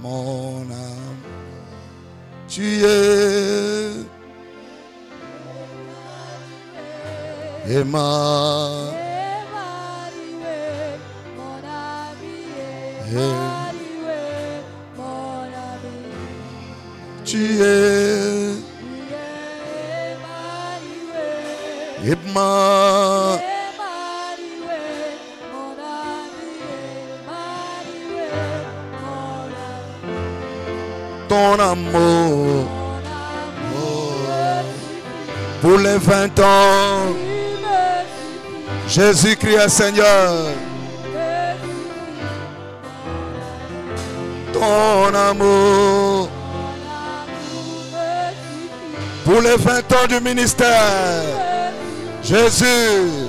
mon âme. Tu es Emmanuel. Tu es Emmanuel. Ton amour pour les 20 ans. Jésus-Christ est Seigneur. Ton amour pour les 20 ans du ministère. Jésus.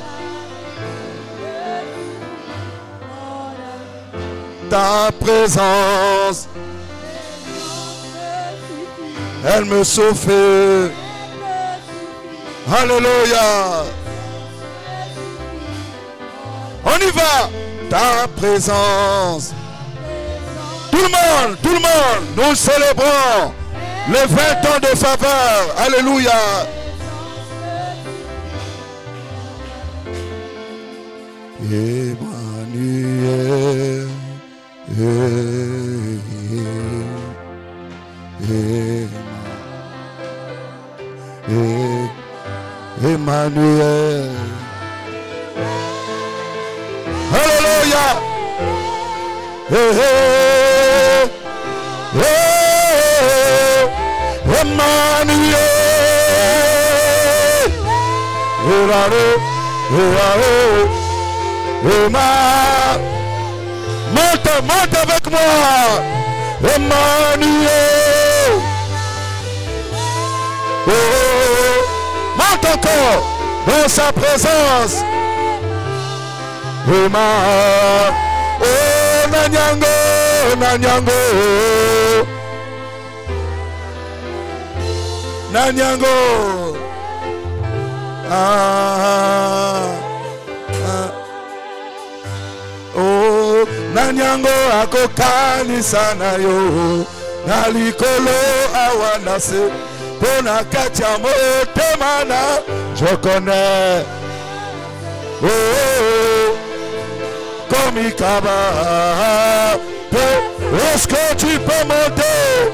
Ta présence, elle me suffit. Alléluia. On y va. Ta présence. Tout le monde, nous célébrons les 20 ans de faveur. Alléluia. Emmanuel. Emmanuel. Alléluia. Emmanuel. Monte avec moi. Emmanuel. Monte encore dans sa présence. Emmanuel. Nanyango, Nanyango. Nanyango. Oh, Nanyango akokani sana yo. Nalikolo awanase. Pona kachamo temana. Je connais. Oh, comme Ikaba. Est-ce que tu peux monter?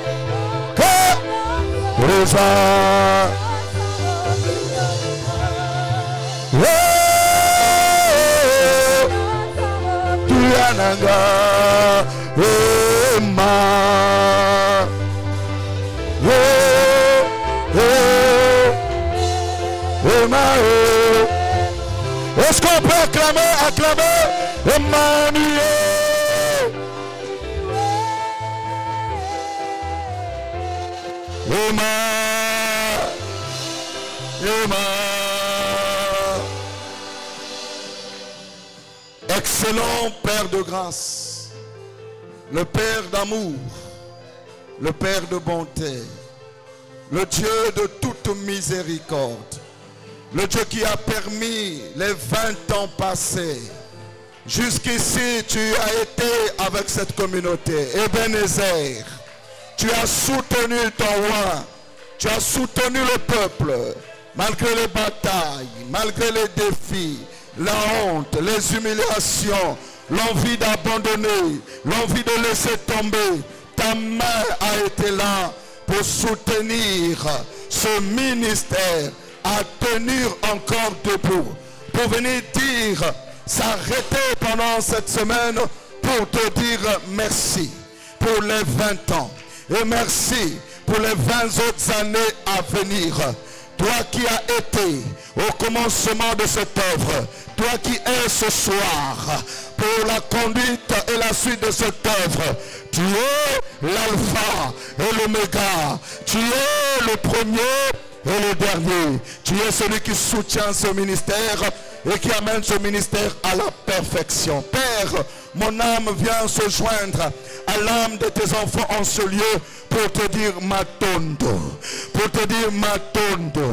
Rosa. Tuyananga. Emma. Emma. Est-ce qu'on peut acclamer Emmanuel? Emma. Excellent Père de grâce, le Père d'amour, le Père de bonté, le Dieu de toute miséricorde, le Dieu qui a permis les 20 ans passés. Jusqu'ici, tu as été avec cette communauté. Ebenezer, tu as soutenu ton roi, tu as soutenu le peuple, malgré les batailles, malgré les défis, la honte, les humiliations, l'envie d'abandonner, l'envie de laisser tomber. Ta main a été là pour soutenir ce ministère à tenir encore debout, pour venir dire, s'arrêter pendant cette semaine pour te dire merci pour les 20 ans et merci pour les 20 autres années à venir. Toi qui as été au commencement de cette œuvre, toi qui es ce soir pour la conduite et la suite de cette œuvre, tu es l'alpha et l'oméga, tu es le premier et le dernier. Tu es celui qui soutient ce ministère et qui amène ce ministère à la perfection. Père, Mon âme vient se joindre à l'âme de tes enfants en ce lieu pour te dire Matondo, pour te dire Matondo,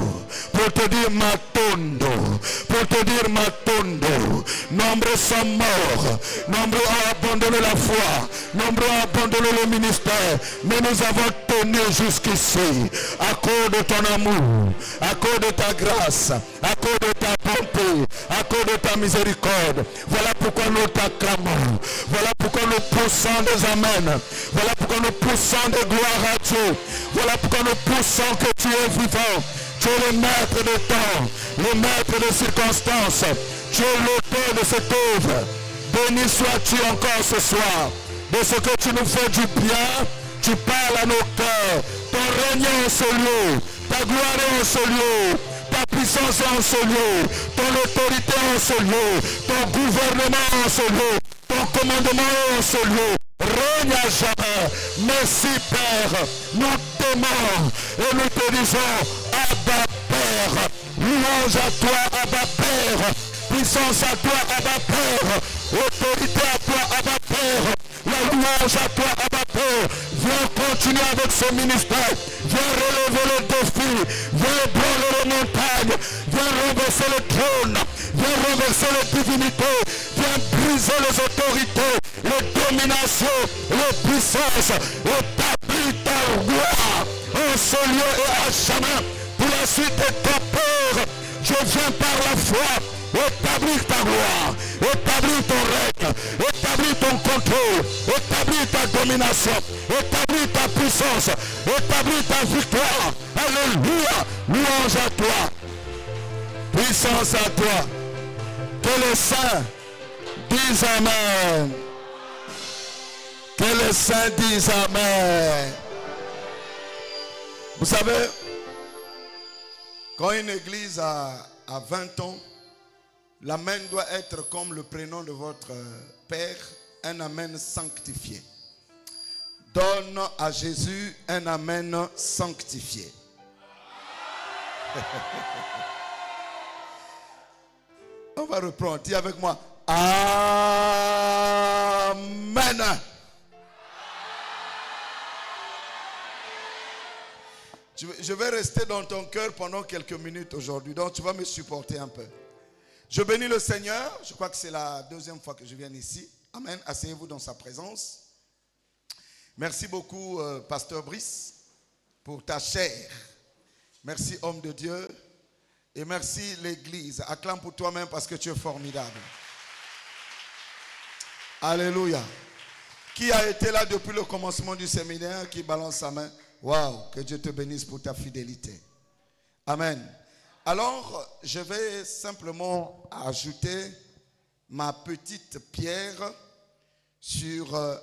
pour te dire Matondo, pour te dire Matondo. Nombreux sont morts, nombreux ont abandonné la foi, nombreux ont abandonné le ministère, mais nous avons tenu jusqu'ici à cause de ton amour, à cause de ta grâce, à cause de ta bonté, à cause de ta miséricorde. Voilà pourquoi nous t'acclamons, voilà pourquoi nous poussons des amens, voilà pourquoi nous poussons des gloires à Dieu, voilà pourquoi nous poussons que tu es vivant. Tu es le maître de temps, le maître des circonstances. Tu es l'auteur de cette œuvre. Béni sois-tu encore ce soir. De ce que tu nous fais du bien, tu parles à nos cœurs. Ton règne est en ce lieu. Ta gloire est en ce lieu. Ta puissance est en ce lieu. Ton autorité est en ce lieu. Ton gouvernement est en ce lieu. Ton commandement est en ce lieu. Règne à jamais. Merci Père. Nous t'aimons et nous te disons Abba Père. Louange à toi Abba Père. Puissance à toi Abba Père. Autorité à toi Abba Père. La louange à toi Abba Père. Viens continuer avec ce ministère. Viens relever le défi. Viens ébranler les montagnes. Viens renverser le trône. Viens renverser les divinités. Viens briser les autorités, les dominations, les puissances. Établis ta roi en ce lieu et à jamais. Pour la suite de ta peur, je viens par la foi établir ta gloire, établir ton règne, établir ton contrôle, établir ta domination, établir ta puissance, établir ta victoire. Alléluia, louange à toi, puissance à toi. Que les saints disent Amen. Que les saints disent Amen. Vous savez, quand une église a 20 ans, l'amen doit être comme le prénom de votre Père, un amen sanctifié. Donne à Jésus un amen sanctifié. On va reprendre. Dis avec moi. Amen. Je vais rester dans ton cœur pendant quelques minutes aujourd'hui. Donc tu vas me supporter un peu. Je bénis le Seigneur. Je crois que c'est la deuxième fois que je viens ici. Amen. Asseyez-vous dans sa présence. Merci beaucoup, Pasteur Brice, pour ta chair. Merci, homme de Dieu. Et merci, l'Église. Acclame pour toi-même parce que tu es formidable. Alléluia. Qui a été là depuis le commencement du séminaire, qui balance sa main? Waouh, que Dieu te bénisse pour ta fidélité. Amen. Alors, je vais simplement ajouter ma petite pierre sur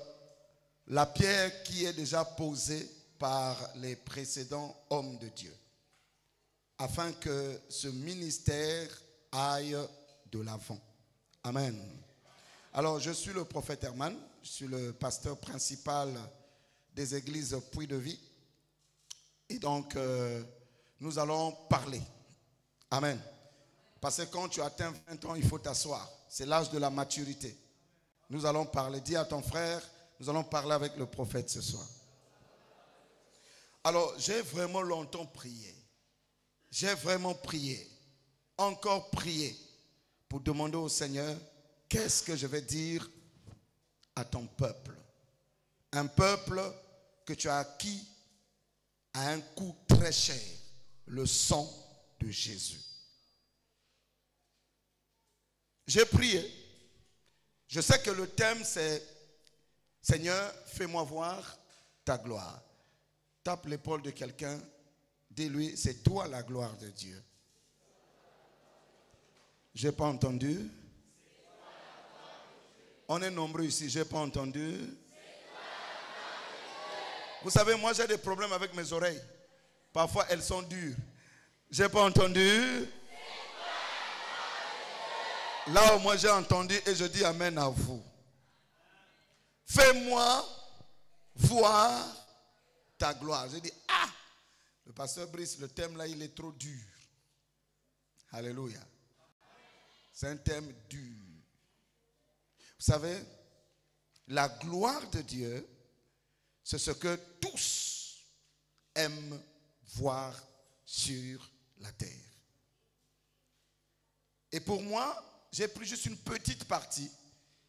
la pierre qui est déjà posée par les précédents hommes de Dieu, afin que ce ministère aille de l'avant. Amen. Alors, je suis le prophète Herman, je suis le pasteur principal des églises Puits de Vie. Et donc, nous allons parler. Amen. Parce que quand tu atteins 20 ans, il faut t'asseoir. C'est l'âge de la maturité. Nous allons parler. Dis à ton frère, nous allons parler avec le prophète ce soir. Alors, j'ai vraiment longtemps prié. J'ai vraiment prié. Encore prié pour demander au Seigneur, qu'est-ce que je vais dire à ton peuple? Un peuple que tu as acquis à un coût très cher, le sang de Jésus. J'ai prié. Je sais que le thème c'est Seigneur, fais-moi voir ta gloire. Tape l'épaule de quelqu'un, dis-lui, c'est toi la gloire de Dieu. J'ai pas entendu. On est nombreux ici, j'ai pas entendu. Vous savez, moi j'ai des problèmes avec mes oreilles. Parfois elles sont dures. J'ai pas entendu. Là où moi j'ai entendu et je dis Amen à vous. Fais-moi voir ta gloire. Je dis, ah, le pasteur Brice, le thème là il est trop dur. Alléluia. C'est un thème dur. Vous savez, La gloire de Dieu, c'est ce que tous aiment voir sur la terre. Et pour moi, j'ai pris juste une petite partie.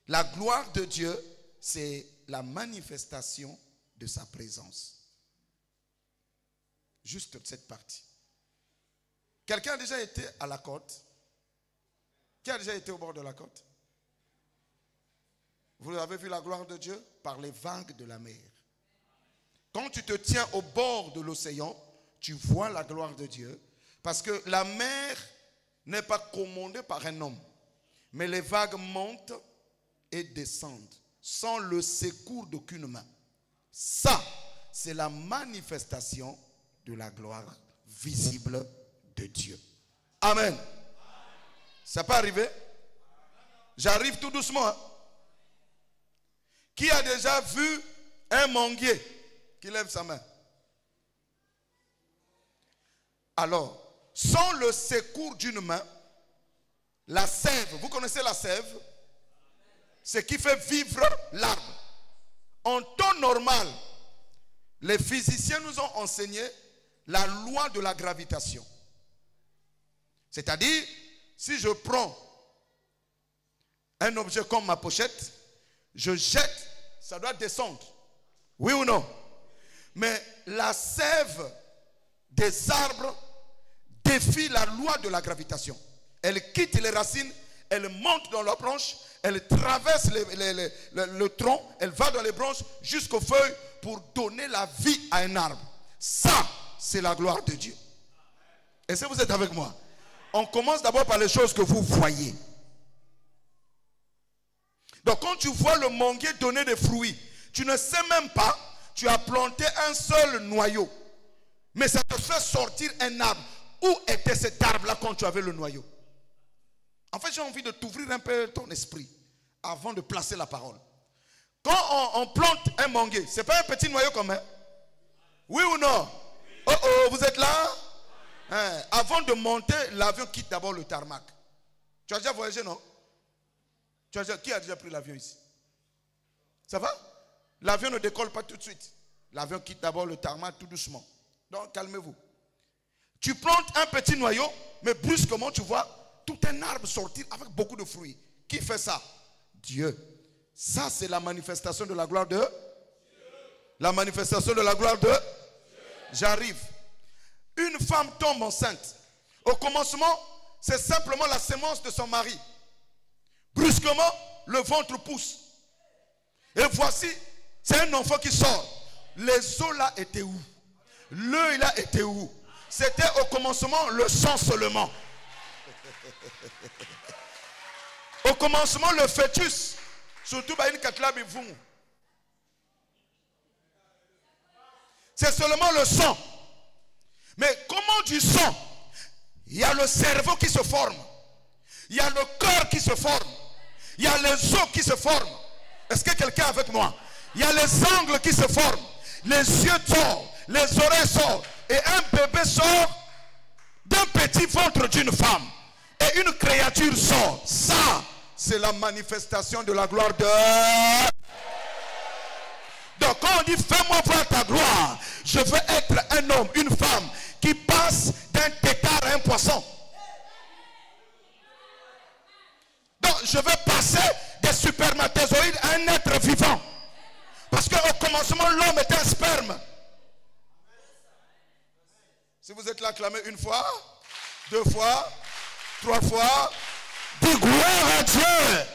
La gloire de Dieu, c'est la manifestation de sa présence. Juste cette partie. Quelqu'un a déjà été à la côte? Qui a déjà été au bord de la côte? Vous avez vu la gloire de Dieu? Par les vagues de la mer. Quand tu te tiens au bord de l'océan, tu vois la gloire de Dieu. Parce que la mer n'est pas commandée par un homme. Mais les vagues montent et descendent sans le secours d'aucune main. Ça, c'est la manifestation de la gloire visible de Dieu. Amen. Ça peut arriver? J'arrive tout doucement. Hein? Qui a déjà vu un manguier? Qui lève sa main. Alors, sans le secours d'une main, la sève, vous connaissez la sève? Ce qui fait vivre l'arbre. En temps normal, les physiciens nous ont enseigné la loi de la gravitation. C'est-à-dire, si je prends un objet comme ma pochette, je jette, ça doit descendre. Oui ou non? Mais la sève des arbres défie la loi de la gravitation. Elle quitte les racines, elle monte dans la branche, elle traverse le tronc, elle va dans les branches jusqu'aux feuilles pour donner la vie à un arbre. Ça, c'est la gloire de Dieu. Est-ce que vous êtes avec moi? On commence d'abord par les choses que vous voyez. Donc quand tu vois le manguier donner des fruits, tu ne sais même pas, tu as planté un seul noyau. Mais ça te fait sortir un arbre. Où était cet arbre-là quand tu avais le noyau? En fait, j'ai envie de t'ouvrir un peu ton esprit avant de placer la parole. Quand on plante un manguier, ce n'est pas un petit noyau comme un. Oui ou non? Oh oh, vous êtes là? Hein? Avant de monter, l'avion quitte d'abord le tarmac. Tu as déjà voyagé, non? Qui a déjà pris l'avion ici? Ça va? L'avion ne décolle pas tout de suite. L'avion quitte d'abord le tarmac tout doucement. Donc, calmez-vous. Tu plantes un petit noyau, mais brusquement, tu vois tout un arbre sortir avec beaucoup de fruits. Qui fait ça? Dieu. Ça, c'est la manifestation de la gloire de Dieu. La manifestation de la gloire de Dieu. J'arrive. Une femme tombe enceinte. Au commencement, c'est simplement la sémence de son mari. Brusquement, le ventre pousse. Et voici, c'est un enfant qui sort. Les os là étaient où? L'œil là était où? C'était au commencement le sang seulement. Au commencement, le fœtus, surtout c'est seulement le sang. Mais comment du sang, il y a le cerveau qui se forme, il y a le cœur qui se forme, il y a les os qui se forment. Est-ce que quelqu'un est avec moi? Il y a les angles qui se forment, les yeux sortent, les oreilles sortent, et un bébé sort d'un petit ventre d'une femme. Et une créature sort. Ça, c'est la manifestation de la gloire de Dieu. Donc quand on dit fais-moi voir ta gloire, je veux être un homme, une femme qui passe d'un tétard à un poisson. Donc je veux passer des spermatozoïdes à un être vivant. Parce qu'au commencement, l'homme était un sperme. Si vous êtes là, clamez une fois, 2 fois, 3 fois. Dis gloire à Dieu.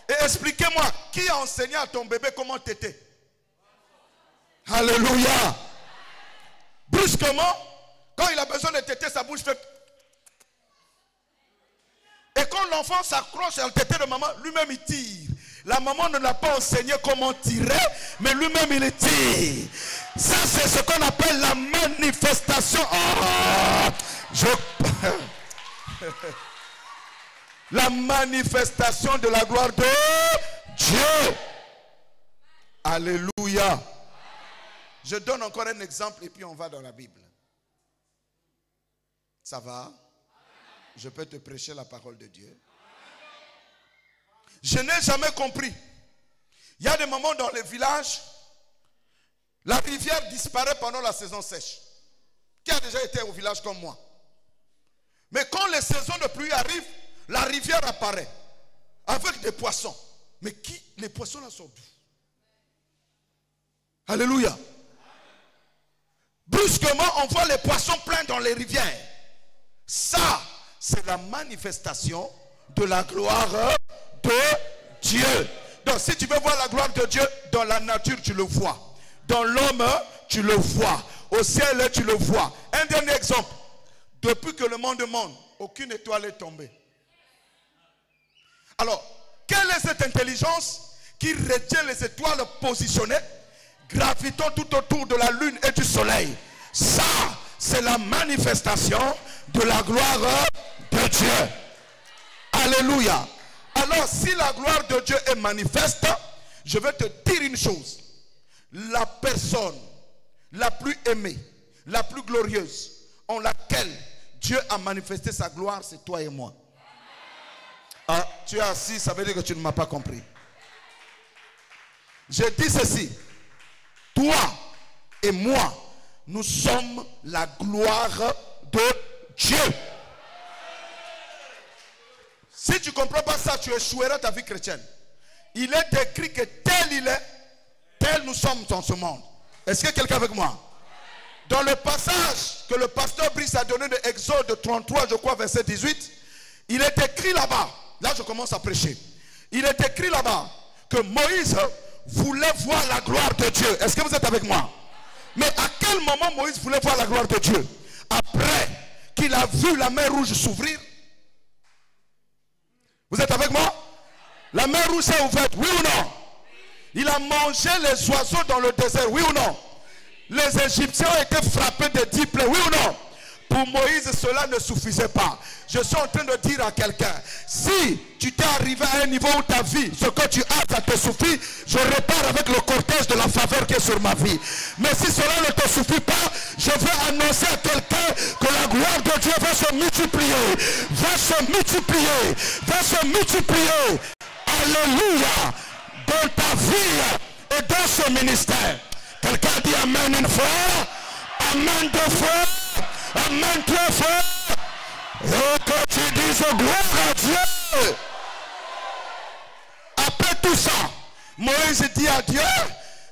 Et expliquez-moi, qui a enseigné à ton bébé comment téter? Alléluia. Brusquement, quand il a besoin de téter, sa bouche fait. Et quand l'enfant s'accroche à la tétée de maman, lui-même il tire. La maman ne l'a pas enseigné comment tirer, mais lui-même il tire. Ça, c'est ce qu'on appelle la manifestation. La manifestation de la gloire de Dieu. Alléluia. Je donne encore un exemple et puis on va dans la Bible. Ça va? Je peux te prêcher la parole de Dieu. Je n'ai jamais compris Il y a des moments dans les villages, la rivière disparaît pendant la saison sèche. Qui a déjà été au village comme moi? Mais quand les saisons de pluie arrivent, la rivière apparaît avec des poissons. Mais les poissons là sont d'où? Alléluia. Brusquement, on voit les poissons pleins dans les rivières. Ça, c'est la manifestation de la gloire de Dieu. Donc, si tu veux voir la gloire de Dieu, dans la nature, tu le vois. Dans l'homme, tu le vois. Au ciel, tu le vois. Un dernier exemple. Depuis que le monde aucune étoile est tombée. Alors, quelle est cette intelligence qui retient les étoiles positionnées, gravitant tout autour de la lune et du soleil? Ça, c'est la manifestation de la gloire de Dieu. Alléluia. Alors, si la gloire de Dieu est manifeste, je vais te dire une chose. La personne la plus aimée, la plus glorieuse, en laquelle Dieu a manifesté sa gloire, c'est toi et moi. Ah, tu es assis, ça veut dire que tu ne m'as pas compris. Je dis ceci. Toi et moi, nous sommes la gloire de Dieu. Si tu ne comprends pas ça, tu échoueras ta vie chrétienne. Il est écrit que tel il est, tel nous sommes dans ce monde. Est-ce que quelqu'un est avec moi? Dans le passage que le pasteur Brice a donné de Exode 33, je crois, verset 18, il est écrit là-bas, là je commence à prêcher, il est écrit là-bas que Moïse voulait voir la gloire de Dieu. Est-ce que vous êtes avec moi? Mais à quel moment Moïse voulait voir la gloire de Dieu? Après qu'il a vu la mer rouge s'ouvrir. Vous êtes avec moi? La mer rouge s'est ouverte, oui ou non? Il a mangé les oiseaux dans le désert, oui ou non? Les Égyptiens ont été frappés de 10 plaies, oui ou non? Pour Moïse, cela ne suffisait pas. Je suis en train de dire à quelqu'un, si tu t'es arrivé à un niveau où ta vie, ce que tu as, ça te suffit, je repars avec le cortège de la faveur qui est sur ma vie. Mais si cela ne te suffit pas, je veux annoncer à quelqu'un que la gloire de Dieu va se multiplier, va se multiplier, va se multiplier. Alléluia. Dans ta vie et dans ce ministère. Quelqu'un dit amen une fois, amen deux fois, amen trois fois. Et que tu dises gloire à Dieu. Après tout ça, Moïse dit à Dieu,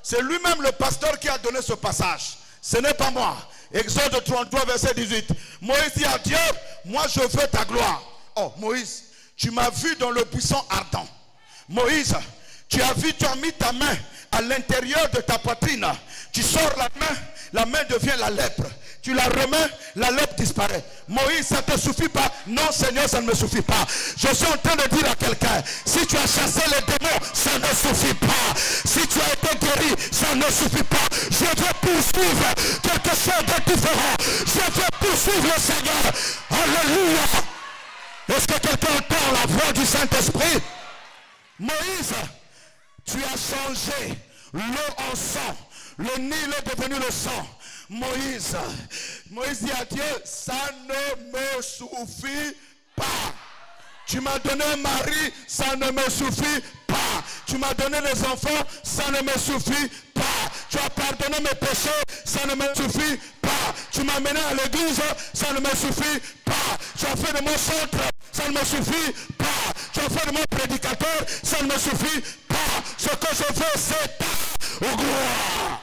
c'est lui-même le pasteur qui a donné ce passage. Ce n'est pas moi. Exode 33, verset 18. Moïse dit à Dieu, moi je veux ta gloire. Oh Moïse, tu m'as vu dans le buisson ardent. Moïse, tu as vu, tu as mis ta main à l'intérieur de ta poitrine. Tu sors la main devient la lèpre. Tu la remets, la lèpre disparaît. Moïse, ça ne te suffit pas? Non, Seigneur, ça ne me suffit pas. Je suis en train de dire à quelqu'un, si tu as chassé les démons, ça ne suffit pas. Si tu as été guéri, ça ne suffit pas. Je veux poursuivre quelque chose de différent. Je veux poursuivre le Seigneur. Alléluia. Est-ce que quelqu'un entend la voix du Saint-Esprit? Moïse, tu as changé l'eau en sang. Le Nil est devenu le sang. Moïse dit à Dieu, ça ne me suffit pas. Tu m'as donné un mari, ça ne me suffit pas. Tu m'as donné les enfants, ça ne me suffit pas. Tu as pardonné mes péchés, ça ne me suffit pas. Tu m'as mené à l'église, ça ne me suffit pas. Tu as fait de moi chantre, ça ne me suffit pas. Tu as fait de moi prédicateur, ça ne me suffit pas. Ce que je veux, c'est ta gloire.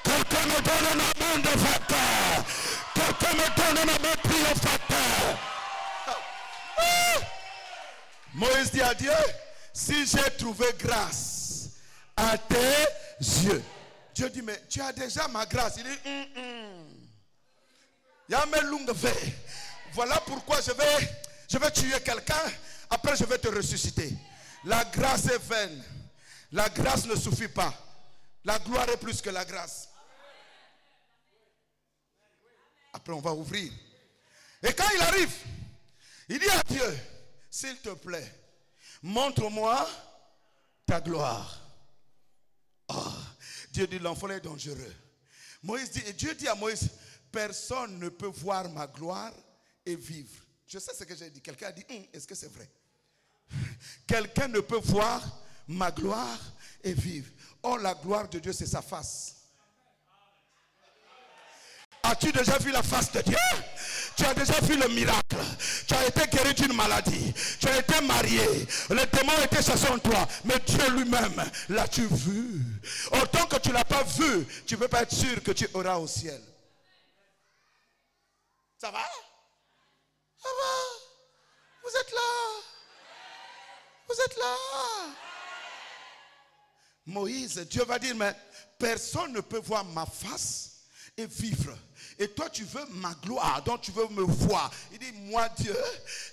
Quelqu'un me donne un amour de facteur. Quelqu'un me donne un amour triomphateur. Moïse dit à Dieu, si j'ai trouvé grâce à tes yeux. Dieu dit, mais tu as déjà ma grâce. Il dit, voilà pourquoi je vais tuer quelqu'un, après je vais te ressusciter. La grâce est vaine. La grâce ne suffit pas. La gloire est plus que la grâce. Après on va ouvrir. Et quand il arrive, il dit à Dieu, s'il te plaît, montre-moi ta gloire. Oh, Dieu dit, l'enfant est dangereux. Moïse dit, et Dieu dit à Moïse, personne ne peut voir ma gloire et vivre. Je sais ce que j'ai dit. Quelqu'un a dit, est-ce que c'est vrai? quelqu'un ne peut voir ma gloire et vivre. Or, la gloire de Dieu, c'est sa face. As-tu déjà vu la face de Dieu? Tu as déjà vu le miracle. Tu as été guéri d'une maladie. Tu as été marié. Le démon était chassé en toi. Mais Dieu lui-même, l'as-tu vu? Autant que tu ne l'as pas vu, tu ne peux pas être sûr que tu auras au ciel. Ça va? Ça va? Vous êtes là? Vous êtes là? Moïse, Dieu va dire, mais personne ne peut voir ma face et vivre. Et toi, tu veux ma gloire, donc tu veux me voir. Il dit, moi, Dieu,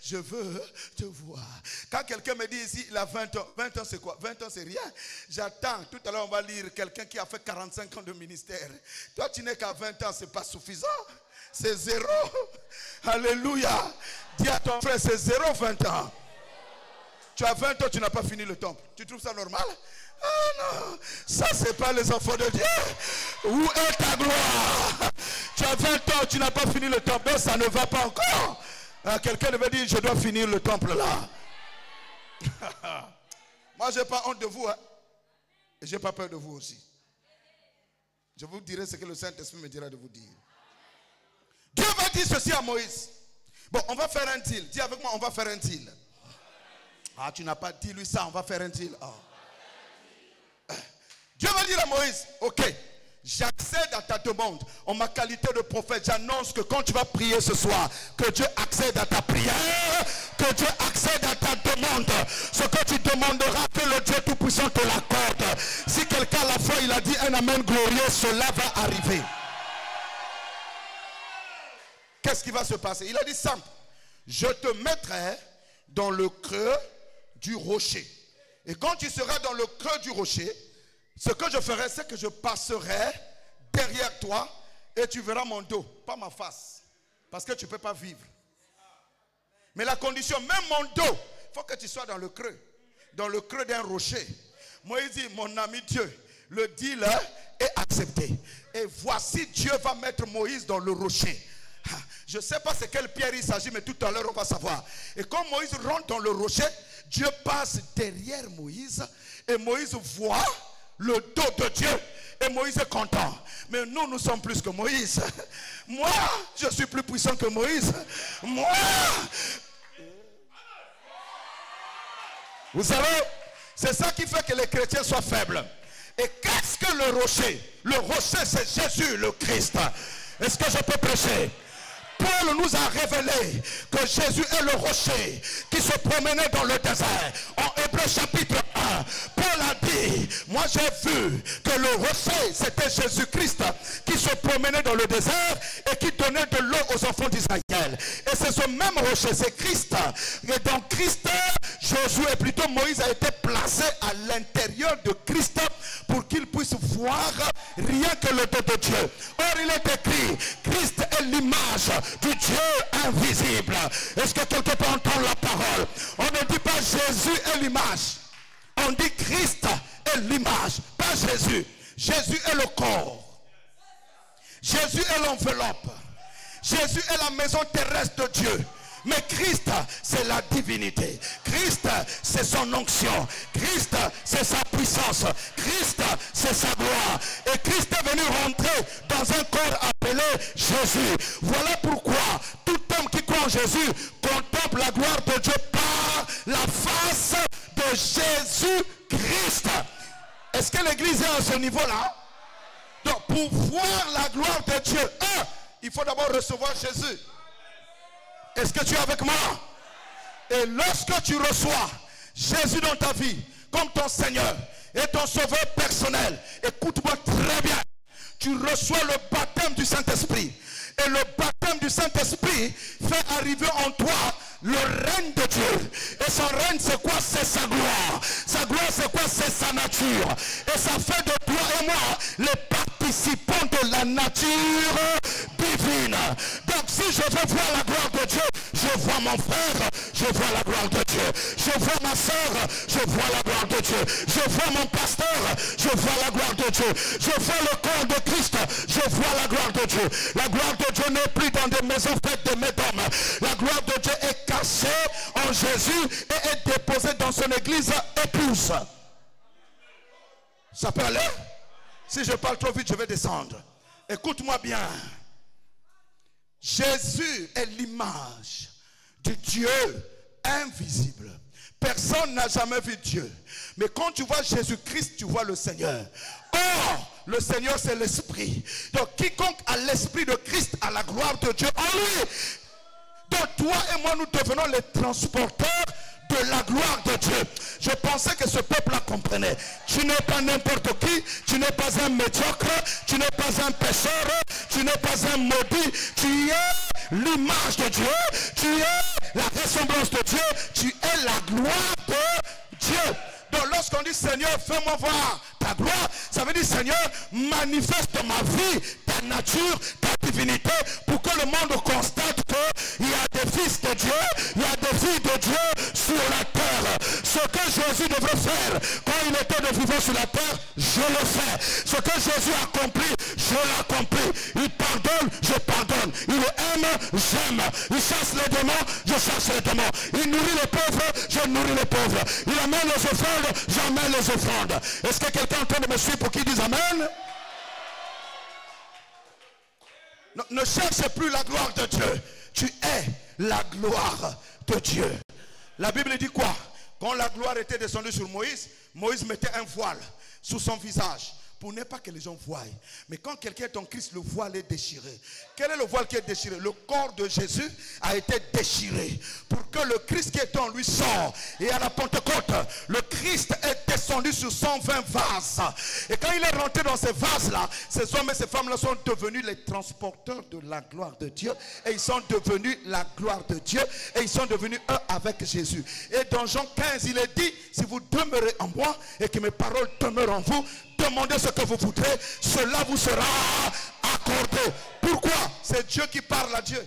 je veux te voir. Quand quelqu'un me dit ici, il a 20 ans. 20 ans, c'est quoi? 20 ans, c'est rien. J'attends. Tout à l'heure, on va lire quelqu'un qui a fait 45 ans de ministère. Toi, tu n'es qu'à 20 ans, c'est pas suffisant. C'est 0. Alléluia. Dis à ton frère, c'est 0, 20 ans. Tu as 20 ans, tu n'as pas fini le temple. Tu trouves ça normal? Ah non, ça c'est pas les enfants de Dieu. Où est ta gloire? Tu as 20 ans, tu n'as pas fini le temple. Mais ça ne va pas encore. Quelqu'un devait dire, je dois finir le temple là. Moi, je n'ai pas honte de vous. Hein? Et je n'ai pas peur de vous aussi. Je vous dirai ce que le Saint-Esprit me dira de vous dire. Dieu va dire ceci à Moïse. Bon, on va faire un deal. Dis avec moi, on va faire un deal. Ah, tu n'as pas dit lui ça, on va faire un deal. Oh. Dieu va dire à Moïse, ok, j'accède à ta demande. En ma qualité de prophète, j'annonce que quand tu vas prier ce soir, que Dieu accède à ta prière, que Dieu accède à ta demande. Ce que tu demanderas, que le Dieu Tout-Puissant te l'accorde. Si quelqu'un à la foi, il a dit un amen glorieux, cela va arriver. Qu'est-ce qui va se passer? Il a dit simple, je te mettrai dans le creux du rocher. Et quand tu seras dans le creux du rocher, ce que je ferai, c'est que je passerai derrière toi et tu verras mon dos, pas ma face. Parce que tu ne peux pas vivre. Mais la condition, même mon dos, il faut que tu sois dans le creux d'un rocher. Moïse dit, mon ami Dieu, le deal est accepté. Et voici Dieu va mettre Moïse dans le rocher. Je ne sais pas c'est quelle pierre il s'agit, mais tout à l'heure on va savoir. Et quand Moïse rentre dans le rocher, Dieu passe derrière Moïse et Moïse voit le dos de Dieu. Et Moïse est content. Mais nous, nous sommes plus que Moïse. Moi, je suis plus puissant que Moïse. Moi. Vous savez, c'est ça qui fait que les chrétiens soient faibles. Et qu'est-ce que le rocher? Le rocher, c'est Jésus, le Christ. Est-ce que je peux prêcher? Paul nous a révélé que Jésus est le rocher qui se promenait dans le désert. En Hébreux chapitre 1, Paul a dit, moi j'ai vu que le rocher c'était Jésus-Christ qui se promenait dans le désert et qui donnait de l'eau aux enfants d'Israël. Et c'est ce même rocher, c'est Christ. Et dans Christ, Josué, plutôt Moïse a été placé à l'intérieur de Christ pour qu'il puisse voir rien que le dos de Dieu. Or il est écrit, Christ est l'image du Dieu invisible. Est-ce que quelqu'un peut entendre la parole? On ne dit pas Jésus est l'image. On dit Christ est l'image, pas Jésus. Jésus est le corps. Jésus est l'enveloppe. Jésus est la maison terrestre de Dieu. Mais Christ, c'est la divinité. Christ, c'est son onction. Christ, c'est sa puissance. Christ, c'est sa gloire. Et Christ est venu rentrer dans un corps appelé Jésus. Voilà pourquoi tout homme qui croit en Jésus contemple la gloire de Dieu par la face de Jésus-Christ. Est-ce que l'église est à ce niveau-là? Donc, pour voir la gloire de Dieu, il faut d'abord recevoir Jésus. Est-ce que tu es avec moi? Et lorsque tu reçois Jésus dans ta vie comme ton Seigneur et ton Sauveur personnel, écoute-moi très bien, tu reçois le baptême du Saint-Esprit. Et le baptême du Saint-Esprit fait arriver en toi le règne de Dieu. Et son règne, c'est quoi? C'est sa gloire. Sa gloire, c'est quoi? C'est sa nature. Et ça fait de toi et moi les participants de la nature divine. Donc si je veux voir la gloire de Dieu, je vois mon frère, je vois la gloire de Dieu. Je vois ma ma soeur, je vois la gloire de Dieu. Je vois mon pasteur, je vois la gloire de Dieu. Je vois le corps de Christ, je vois la gloire de Dieu. La gloire de Dieu n'est plus dans des maisons faites de mains d'hommes. La gloire de Dieu est cachée en Jésus et est déposée dans son église épouse. Ça peut aller? Si je parle trop vite, je vais descendre. Écoute-moi bien. Jésus est l'image du Dieu invisible. Personne n'a jamais vu Dieu. Mais quand tu vois Jésus-Christ, tu vois le Seigneur. Or, le Seigneur c'est l'Esprit. Donc quiconque a l'Esprit de Christ a la gloire de Dieu en lui. Donc toi et moi nous devenons les transporteurs de la gloire de Dieu. Je pensais que ce peuple la comprenait. Tu n'es pas n'importe qui, tu n'es pas un médiocre, tu n'es pas un pécheur, tu n'es pas un maudit, tu es l'image de Dieu, tu es la ressemblance de Dieu, tu es la gloire de Dieu. Donc lorsqu'on dit Seigneur, fais-moi voir ta gloire, ça veut dire Seigneur, manifeste ma vie, ta nature, ta divinité, pour que le monde constate qu'il y a des fils de Dieu, il y a des filles de Dieu sur la terre. Ce que Jésus devrait faire quand il était de vivant sur la terre, je le fais. Ce que Jésus a accompli, je l'accomplis. Il pardonne, je pardonne. Il aime, j'aime. Il chasse les démons, je chasse les démons. Il nourrit les pauvres, je nourris les pauvres. Il amène les offrandes, j'amène les offrandes. Est-ce que quelqu'un est en train de me suivre pour qu'il dise Amen? Ne cherche plus la gloire de Dieu. Tu es la gloire de Dieu. La Bible dit quoi? Quand la gloire était descendue sur Moïse, Moïse mettait un voile sous son visage pour ne pas que les gens voient. Mais quand quelqu'un est en Christ, le voile est déchiré. Quel est le voile qui est déchiré? Le corps de Jésus a été déchiré pour que le Christ qui est en lui sort. Et à la Pentecôte, le Christ est descendu sur 120 vases. Et quand il est rentré dans ces vases-là, ces hommes et ces femmes-là sont devenus les transporteurs de la gloire de Dieu. Et ils sont devenus la gloire de Dieu. Et ils sont devenus un avec Jésus. Et dans Jean 15, il est dit, si vous demeurez en moi et que mes paroles demeurent en vous, demandez ce que vous voudrez, cela vous sera accordé. Pourquoi? C'est Dieu qui parle à Dieu.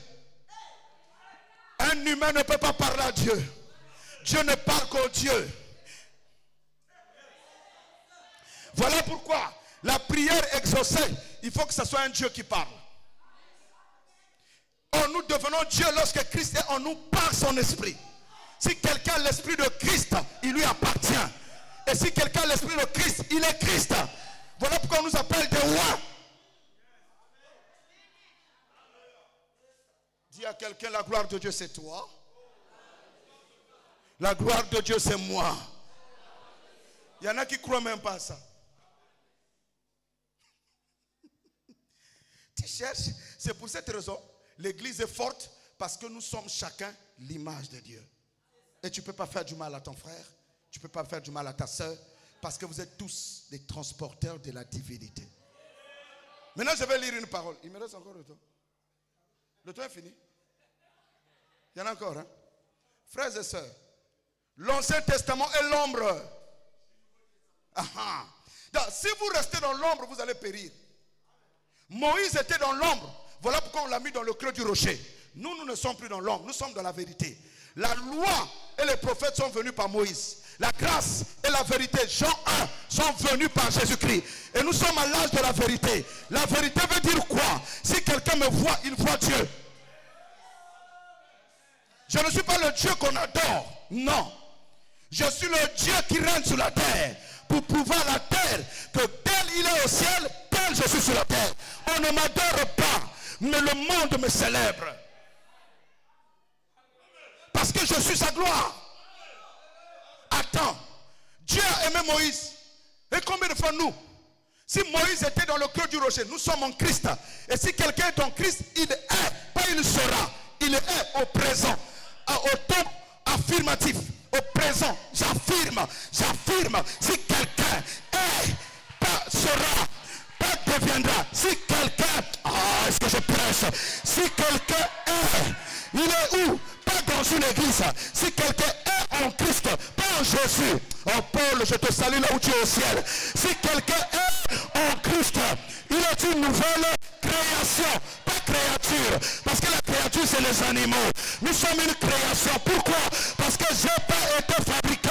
Un humain ne peut pas parler à Dieu. Dieu ne parle qu'au Dieu. Voilà pourquoi la prière exaucée, il faut que ce soit un Dieu qui parle. Or, nous devenons Dieu lorsque Christ est en nous par son esprit. Si quelqu'un a l'esprit de Christ, il lui appartient. Et si quelqu'un a l'esprit de Christ, il est Christ. Voilà pourquoi on nous appelle des rois. Dis à quelqu'un, la gloire de Dieu c'est toi. La gloire de Dieu c'est moi. Il y en a qui ne croient même pas à ça. Tu cherches. C'est pour cette raison, l'église est forte parce que nous sommes chacun l'image de Dieu. Et tu ne peux pas faire du mal à ton frère. Tu ne peux pas faire du mal à ta soeur parce que vous êtes tous des transporteurs de la divinité. Maintenant, je vais lire une parole. Il me reste encore le temps. Le temps est fini. Il y en a encore. Hein? Frères et sœurs, l'Ancien Testament est l'ombre. Si vous restez dans l'ombre, vous allez périr. Moïse était dans l'ombre. Voilà pourquoi on l'a mis dans le creux du rocher. Nous ne sommes plus dans l'ombre. Nous sommes dans la vérité. La loi et les prophètes sont venus par Moïse. La grâce et la vérité, Jean 1, sont venus par Jésus-Christ. Et nous sommes à l'âge de la vérité. La vérité veut dire quoi? Si quelqu'un me voit, il voit Dieu. Je ne suis pas le Dieu qu'on adore. Non. Je suis le Dieu qui règne sur la terre. Pour prouver à la terre que tel il est au ciel, tel je suis sur la terre. On ne m'adore pas, mais le monde me célèbre. Parce que je suis sa gloire. Attends, Dieu a aimé Moïse. Et combien de fois nous? Si Moïse était dans le cœur du rocher, nous sommes en Christ. Et si quelqu'un est en Christ, il est, pas il sera. Il est au présent. Au temps affirmatif. Au présent, j'affirme. Si quelqu'un est, pas sera, pas deviendra. Si quelqu'un, est-ce que je prêche? Si quelqu'un est, il est où? Pas dans une église. Si quelqu'un est en Christ, pas en Jésus. Oh Paul, je te salue là où tu es au ciel. Si quelqu'un est en Christ, il est une nouvelle création, pas créature. Parce que la créature, c'est les animaux. Nous sommes une création. Pourquoi? Parce que je n'ai pas été fabriqué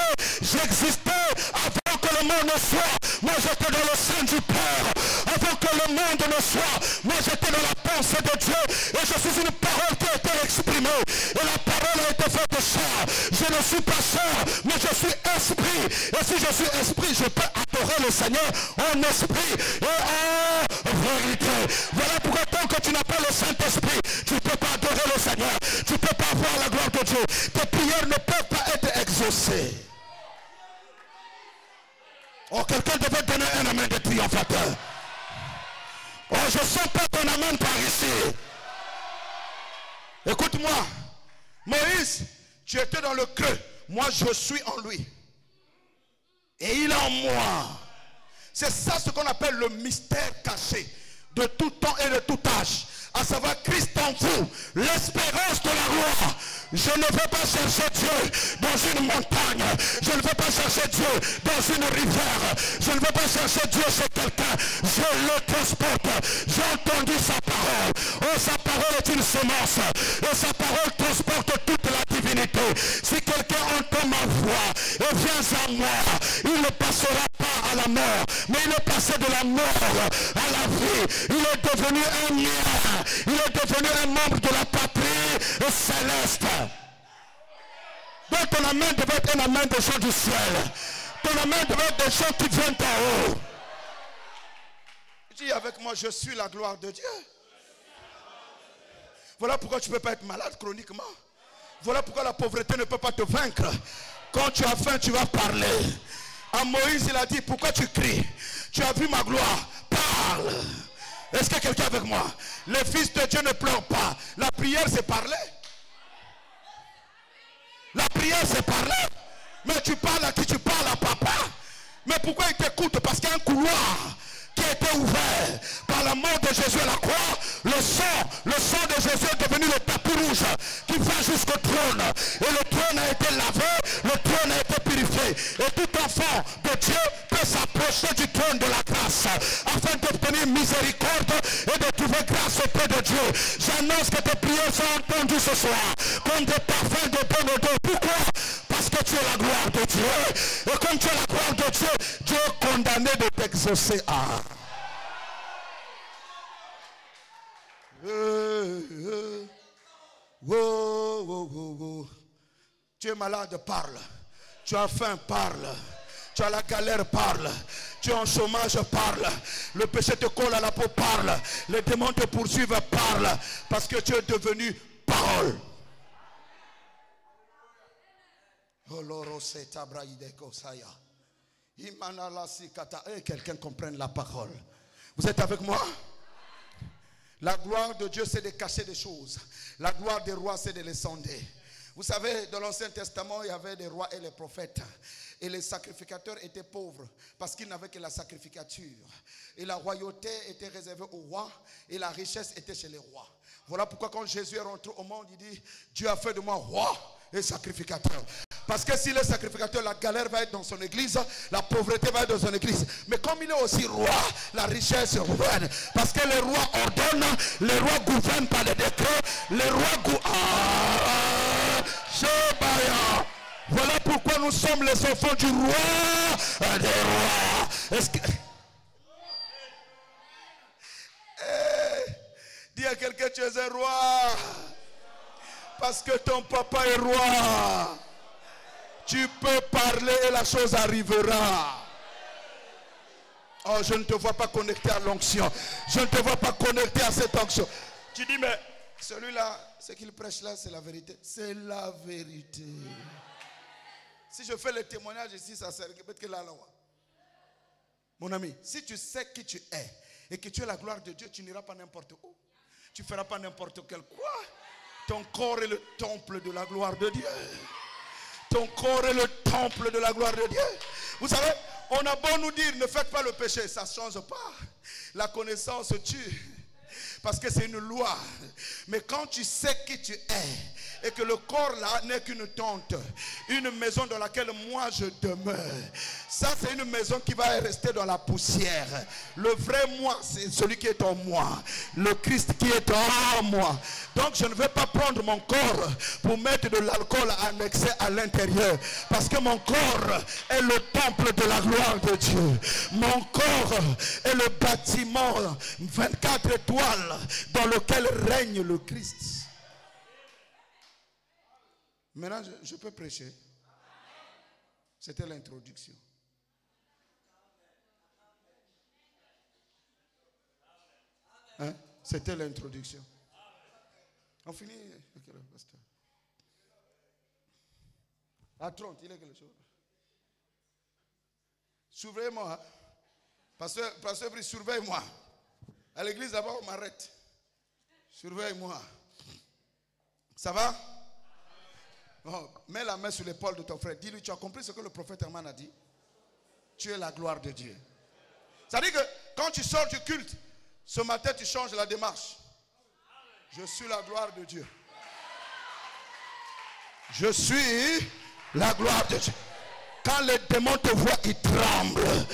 existé avant que le monde ne soit. Moi j'étais dans le sein du Père. Avant que le monde ne soit, moi j'étais dans la pensée de Dieu. Et je suis une parole qui a été exprimée. Et la parole a été faite chair. Je ne suis pas chair, mais je suis esprit. Et si je suis esprit, je peux adorer le Seigneur en esprit et en vérité. Voilà pourquoi tant que tu n'as pas le Saint-Esprit, tu ne peux pas adorer le Seigneur. Tu ne peux pas voir la gloire de Dieu. Tes prières ne peuvent pas être exaucées. Oh, quelqu'un devait donner un amen de triomphateur. Oh, je ne sens pas ton amen par ici. Écoute-moi. Moïse, tu étais dans le creux. Moi, je suis en lui. Et il est en moi. C'est ça ce qu'on appelle le mystère caché. De tout temps et de tout âge. À savoir Christ en vous, l'espérance de la gloire. Je ne veux pas chercher Dieu dans une montagne. Je ne veux pas chercher Dieu dans une rivière. Je ne veux pas chercher Dieu chez quelqu'un. Je le transporte. J'ai entendu sa parole. Oh, sa parole est une semence. Et sa parole transporte toute la divinité. Si quelqu'un entend ma voix et vient à moi, il ne passera pas à la mort. Mais il est passé de la mort à la vie. Il est devenu un mien. Il est devenu un membre de la patrie céleste. Donc ton amen devait être un amen des gens du ciel. Ton amen devait être des gens qui viennent en haut. Dis avec moi, je suis la gloire de Dieu. Voilà pourquoi tu ne peux pas être malade chroniquement. Voilà pourquoi la pauvreté ne peut pas te vaincre. Quand tu as faim, tu vas parler. À Moïse, il a dit, pourquoi tu cries? Tu as vu ma gloire, parle. Est-ce que quelqu'un avec moi? Les fils de Dieu ne pleurent pas. La prière, c'est parler. La prière, c'est parler. Mais tu parles à qui? Tu parles à papa. Mais pourquoi il t'écoute? Parce qu'il y a un couloir qui a été ouvert par la mort de Jésus à la croix. Le sang de Jésus est devenu le tapis rouge qui va jusqu'au trône. Et le trône a été lavé, le trône a été purifié. Et tout enfant de Dieu peut s'approcher du trône de la grâce afin d'obtenir miséricorde et de trouver grâce auprès de Dieu. J'annonce que tes prières sont entendues ce soir comme des parfums de bon odeur. Pourquoi? Parce que tu es la gloire de Dieu. Et comme tu es la gloire de Dieu, Dieu est condamné de t'exaucer à... Tu es malade, parle. Tu as faim, parle. Tu as la galère, parle. Tu es en chômage, parle. Le péché te colle à la peau, parle. Les démons te poursuivent, parle. Parce que tu es devenu parole. Quelqu'un comprenne la parole. Vous êtes avec moi? La gloire de Dieu, c'est de cacher des choses. La gloire des rois, c'est de les sonder. Vous savez, dans l'Ancien Testament, il y avait des rois et les prophètes. Et les sacrificateurs étaient pauvres parce qu'ils n'avaient que la sacrificature. Et la royauté était réservée aux rois et la richesse était chez les rois. Voilà pourquoi quand Jésus est rentré au monde, il dit, Dieu a fait de moi roi et sacrificateur. Parce que s'il est sacrificateur, la galère va être dans son église, la pauvreté va être dans son église. Mais comme il est aussi roi, la richesse gouverne. Parce que les rois ordonnent, les rois gouvernent par les décrets, les rois gouvernent. Voilà pourquoi nous sommes les enfants du roi des rois. Est-ce que... dis à quelqu'un, tu es un roi. Parce que ton papa est roi. Tu peux parler et la chose arrivera. Oh, je ne te vois pas connecté à l'onction. Je ne te vois pas connecté à cette onction. Tu dis, mais celui-là, ce qu'il prêche là, c'est la vérité. C'est la vérité. Si je fais le témoignage ici, ça sert peut-être que là. Mon ami, si tu sais qui tu es et que tu es la gloire de Dieu, tu n'iras pas n'importe où. Tu ne feras pas n'importe quel quoi. Ton corps est le temple de la gloire de Dieu. Ton corps est le temple de la gloire de Dieu. Vous savez, on a beau nous dire, ne faites pas le péché, ça ne change pas. La connaissance tue. Parce que c'est une loi. Mais quand tu sais qui tu es et que le corps là n'est qu'une tente, une maison dans laquelle moi je demeure. Ça c'est une maison qui va rester dans la poussière. Le vrai moi, c'est celui qui est en moi, le Christ qui est en moi. Donc je ne vais pas prendre mon corps pour mettre de l'alcool annexé à l'intérieur, parce que mon corps est le temple de la gloire de Dieu. Mon corps est le bâtiment 24 étoiles dans lequel règne le Christ. Maintenant, je peux prêcher. C'était l'introduction. Hein? C'était l'introduction. On finit. À 30, il est quelque chose. Surveillez-moi. Pasteur Brice, surveille-moi. À l'église d'abord, on m'arrête. Surveille-moi. Ça va? Oh, mets la main sur l'épaule de ton frère. Dis-lui, tu as compris ce que le prophète Herman a dit? Tu es la gloire de Dieu. Ça veut dire que quand tu sors du culte, ce matin tu changes la démarche. Je suis la gloire de Dieu. Je suis la gloire de Dieu. Quand les démons te voient, ils tremblent.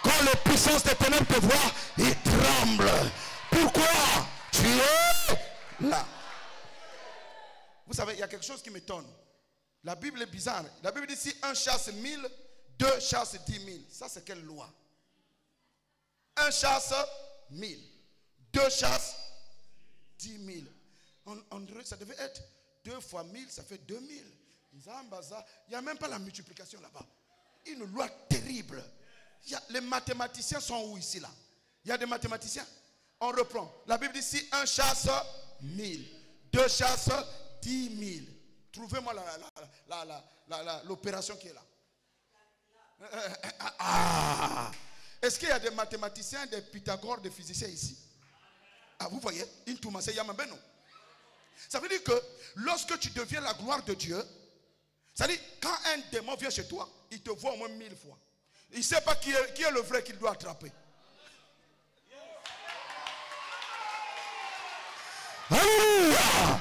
Quand les puissances des ténèbres te voient, ils tremblent. Pourquoi? Tu es là. Vous savez, il y a quelque chose qui m'étonne. La Bible est bizarre. La Bible dit si un chasse 1000, deux chasse 10 000. Ça, c'est quelle loi? Un chasse 1000. Deux chasse 10 000. Ça devait être 2 fois 1000, ça fait 2000. Il n'y a même pas la multiplication là-bas. Une loi terrible. Les mathématiciens sont où ici là? Il y a des mathématiciens. On reprend. La Bible dit si un chasse 1000, deux chasse 10 000. Trouvez-moi l'opération qui est là. Est-ce qu'il y a des mathématiciens, des Pythagore, des physiciens ici? Ah, vous voyez, ça veut dire que lorsque tu deviens la gloire de Dieu, ça veut dire quand un démon vient chez toi, il te voit au moins 1000 fois. Il ne sait pas qui est le vrai qu'il doit attraper. Alléluia!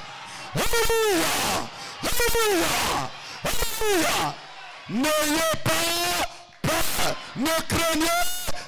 Alléluia! Alléluia! Alléluia! N'ayez pas peur, ne craignez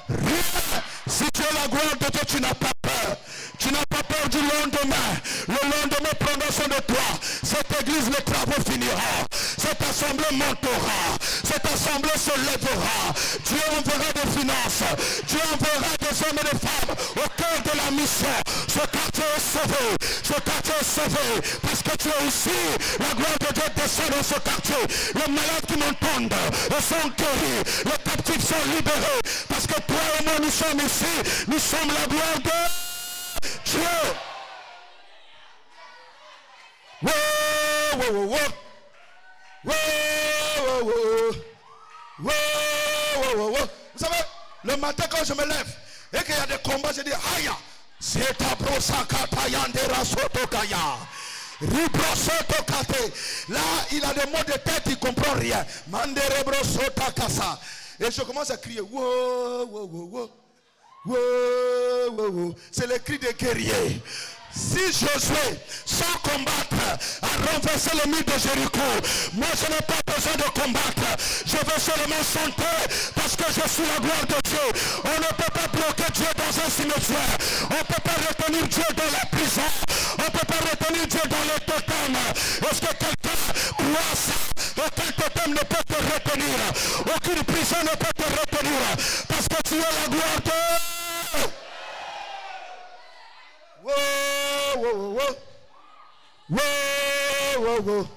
rien. Si tu es la gloire de Dieu, tu n'as pas peur. Tu n'as pas peur du lendemain. Le lendemain prendra soin de toi. Cette église, les travaux finiront. Cette assemblée montera. Cette assemblée se lèvera. Dieu enverra des finances. Dieu enverra des hommes et des femmes au cœur de la mission. Ce quartier est sauvé. Ce quartier est sauvé. Parce que tu es ici. La gloire de Dieu descend dans ce quartier. Les malades qui m'entendent sont guéris. Les captifs sont libérés. Parce que toi et moi, nous sommes ici. Nous sommes la gloire de Dieu. Wow, wow, wow, wow. Wow, wow, wow. Wow, wow, wow, wow. Vous savez, le matin quand je me lève et qu'il y a des combats, je dis aïe, c'est ta brosakata yandera sotokaya. Là, il a des mots de tête, il ne comprend rien. Et je commence à crier. Wow, wow, wow, wow. Wow, wow, wow. C'est le cri des guerriers. Si Josué, sans combattre, a renversé le mur de Jéricho, moi je n'ai pas besoin de combattre. Je veux seulement chanter parce que je suis la gloire de Dieu. On ne peut pas bloquer Dieu dans un cimetière. On ne peut pas retenir Dieu dans la prison. On ne peut pas retenir Dieu dans les totems. Est-ce que quelqu'un croit ça? Aucun totem ne peut te retenir. Aucune prison ne peut te retenir. Parce que tu es la gloire de Dieu. Wow, wow, wow, wow. Wow, wow, wow.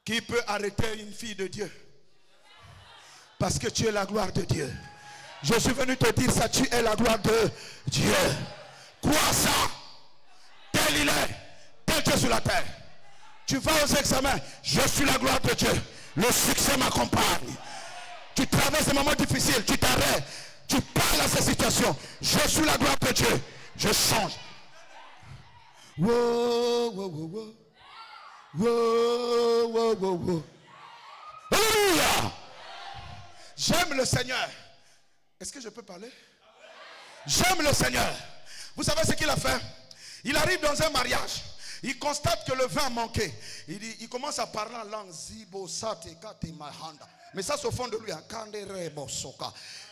Qui peut arrêter une fille de Dieu? Parce que tu es la gloire de Dieu. Je suis venu te dire ça, tu es la gloire de Dieu. Quoi ça? Tel il est, tel Dieu sur la terre. Tu vas aux examens, je suis la gloire de Dieu. Le succès m'accompagne. Tu traverses des moments difficiles, tu t'arrêtes. Tu parles à ces situations. Je suis la gloire de Dieu. Je change. Wow, wow, wow, wow. Wow, wow, wow, wow. Alléluia. J'aime le Seigneur. Est-ce que je peux parler? J'aime le Seigneur. Vous savez ce qu'il a fait? Il arrive dans un mariage. Il constate que le vin a manqué. Il commence à parler en langue. Mais ça, c'est au fond de lui.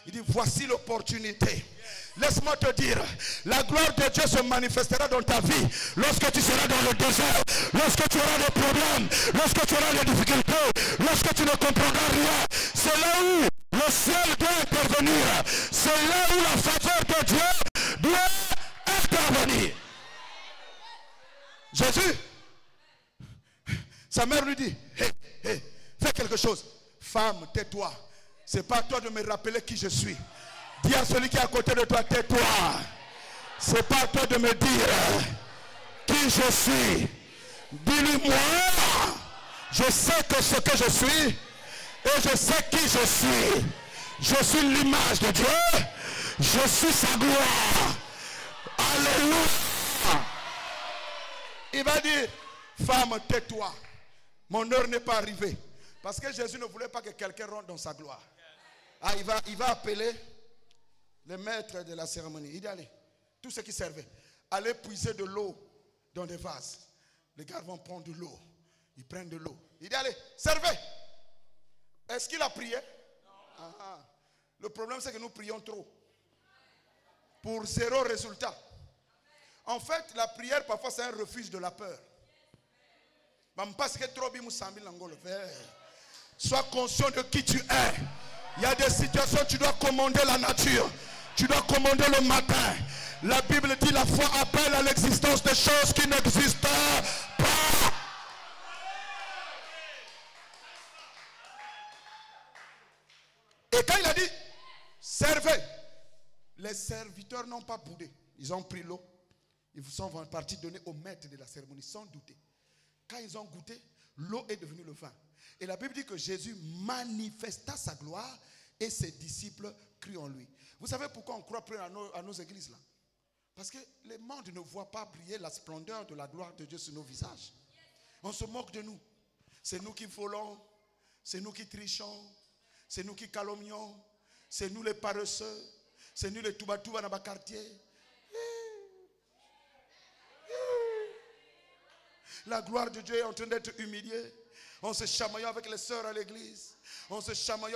Il dit, voici l'opportunité. Laisse-moi te dire, la gloire de Dieu se manifestera dans ta vie lorsque tu seras dans le désert, lorsque tu auras des problèmes, lorsque tu auras des difficultés, lorsque tu ne comprendras rien. C'est là où le ciel doit intervenir. C'est là où la faveur de Dieu doit intervenir. Jésus, sa mère lui dit, hé, fais quelque chose. Femme, tais-toi. C'est pas à toi de me rappeler qui je suis. Dis à celui qui est à côté de toi, tais-toi. C'est pas à toi de me dire qui je suis. Dis-lui, moi, je sais que ce que je suis et je sais qui je suis. Je suis l'image de Dieu. Je suis sa gloire. Alléluia. Il va dire, femme, tais-toi. Mon heure n'est pas arrivée. Parce que Jésus ne voulait pas que quelqu'un rentre dans sa gloire. Ah, il va appeler le maître de la cérémonie. Il dit, allez, tous ceux qui servaient, allez puiser de l'eau dans des vases. Les gars vont prendre de l'eau. Ils prennent de l'eau. Il dit, allez, servez. Est-ce qu'il a prié? Non. Le problème, c'est que nous prions trop. Pour zéro résultat. En fait, la prière, parfois, c'est un refuge de la peur. Sois conscient de qui tu es. Il y a des situations où tu dois commander la nature. Tu dois commander le matin. La Bible dit la foi appelle à l'existence de choses qui n'existent pas. Et quand il a dit, servez, les serviteurs n'ont pas boudé. Ils ont pris l'eau. Ils sont partis donner au maître de la cérémonie sans douter. Quand ils ont goûté, l'eau est devenue le vin. Et la Bible dit que Jésus manifesta sa gloire et ses disciples crient en lui. Vous savez pourquoi on croit plus à nos églises là? Parce que le monde ne voit pas briller la splendeur de la gloire de Dieu sur nos visages. On se moque de nous. C'est nous qui volons, c'est nous qui trichons, c'est nous qui calomnions, c'est nous les paresseux, c'est nous les touba-touba dans le quartier. La gloire de Dieu est en train d'être humiliée. On se chamaille avec les sœurs à l'église. On se chamaille.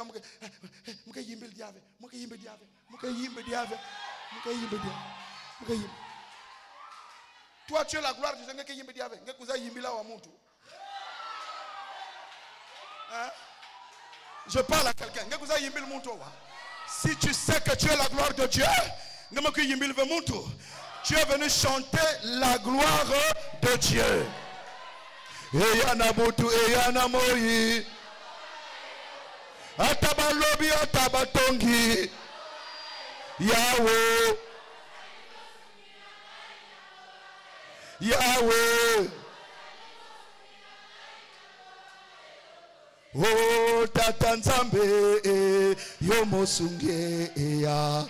Toi, tu es la gloire de Dieu. Hein? Je parle à quelqu'un. Si tu sais que tu es la gloire de Dieu, tu es venu chanter la gloire de Dieu. Eyana mutu eyana moyi atabalobi atabatongi Yahweh Yahweh oh tata nzambe yomosunge ya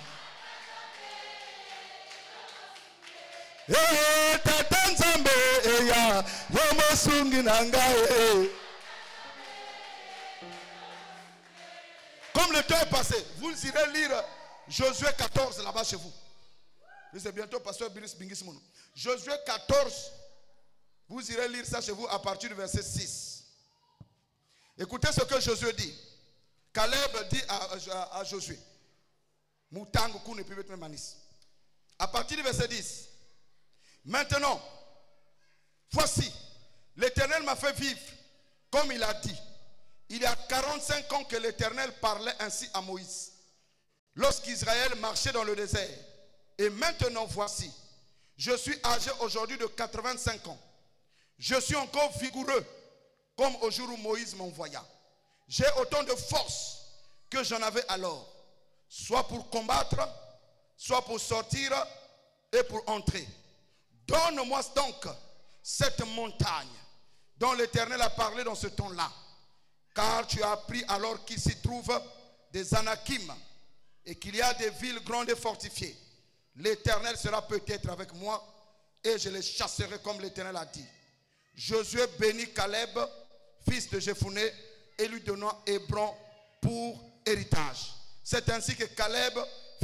tata nzambe ya yomosungi nangae. Comme le temps est passé, vous irez lire Josué 14 là-bas chez vous. C'est bientôt pasteur Biris Bingismono. Josué 14, vous irez lire ça chez vous à partir du verset 6. Écoutez ce que Josué dit. Caleb dit à Josué, Moutango kune pibet manis. À partir du verset 10. Maintenant, voici, l'Éternel m'a fait vivre comme il a dit. Il y a 45 ans que l'Éternel parlait ainsi à Moïse, lorsqu'Israël marchait dans le désert. Et maintenant, voici, je suis âgé aujourd'hui de 85 ans. Je suis encore vigoureux, comme au jour où Moïse m'envoya. J'ai autant de force que j'en avais alors, soit pour combattre, soit pour sortir et pour entrer. Donne-moi donc cette montagne dont l'Éternel a parlé dans ce temps-là. Car tu as appris alors qu'il s'y trouve des Anakim et qu'il y a des villes grandes et fortifiées. L'Éternel sera peut-être avec moi et je les chasserai comme l'Éternel a dit. Josué bénit Caleb, fils de Jephuné, et lui donna Hébron pour héritage. C'est ainsi que Caleb,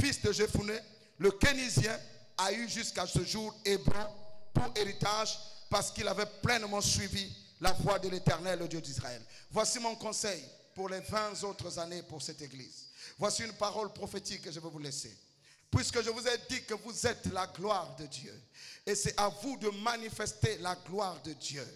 fils de Jephuné, le Kénisien, a eu jusqu'à ce jour Hébron pour héritage parce qu'il avait pleinement suivi la voie de l'Éternel, le Dieu d'Israël. Voici mon conseil pour les 20 autres années pour cette église. Voici une parole prophétique que je vais vous laisser. Puisque je vous ai dit que vous êtes la gloire de Dieu, et c'est à vous de manifester la gloire de Dieu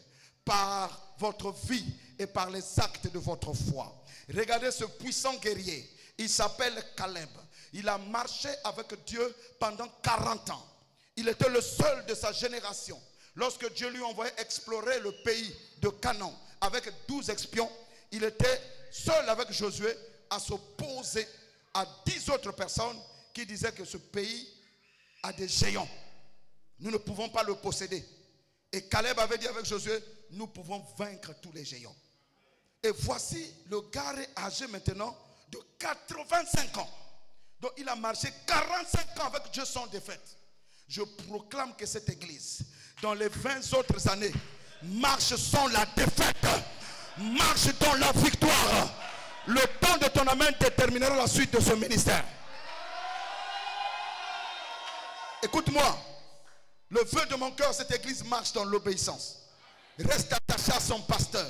par votre vie et par les actes de votre foi. Regardez ce puissant guerrier, il s'appelle Caleb. Il a marché avec Dieu pendant 40 ans. Il était le seul de sa génération. Lorsque Dieu lui envoyait explorer le pays de Canaan avec 12 espions, il était seul avec Josué à s'opposer à 10 autres personnes qui disaient que ce pays a des géants. Nous ne pouvons pas le posséder. Et Caleb avait dit avec Josué, nous pouvons vaincre tous les géants. Et voici le gars est âgé maintenant de 85 ans. Donc il a marché 45 ans avec Dieu sans défaite. Je proclame que cette église, dans les 20 autres années, marche sans la défaite, marche dans la victoire. Le temps de ton amen déterminera la suite de ce ministère. Écoute-moi, le vœu de mon cœur, cette église marche dans l'obéissance. Reste attaché à son pasteur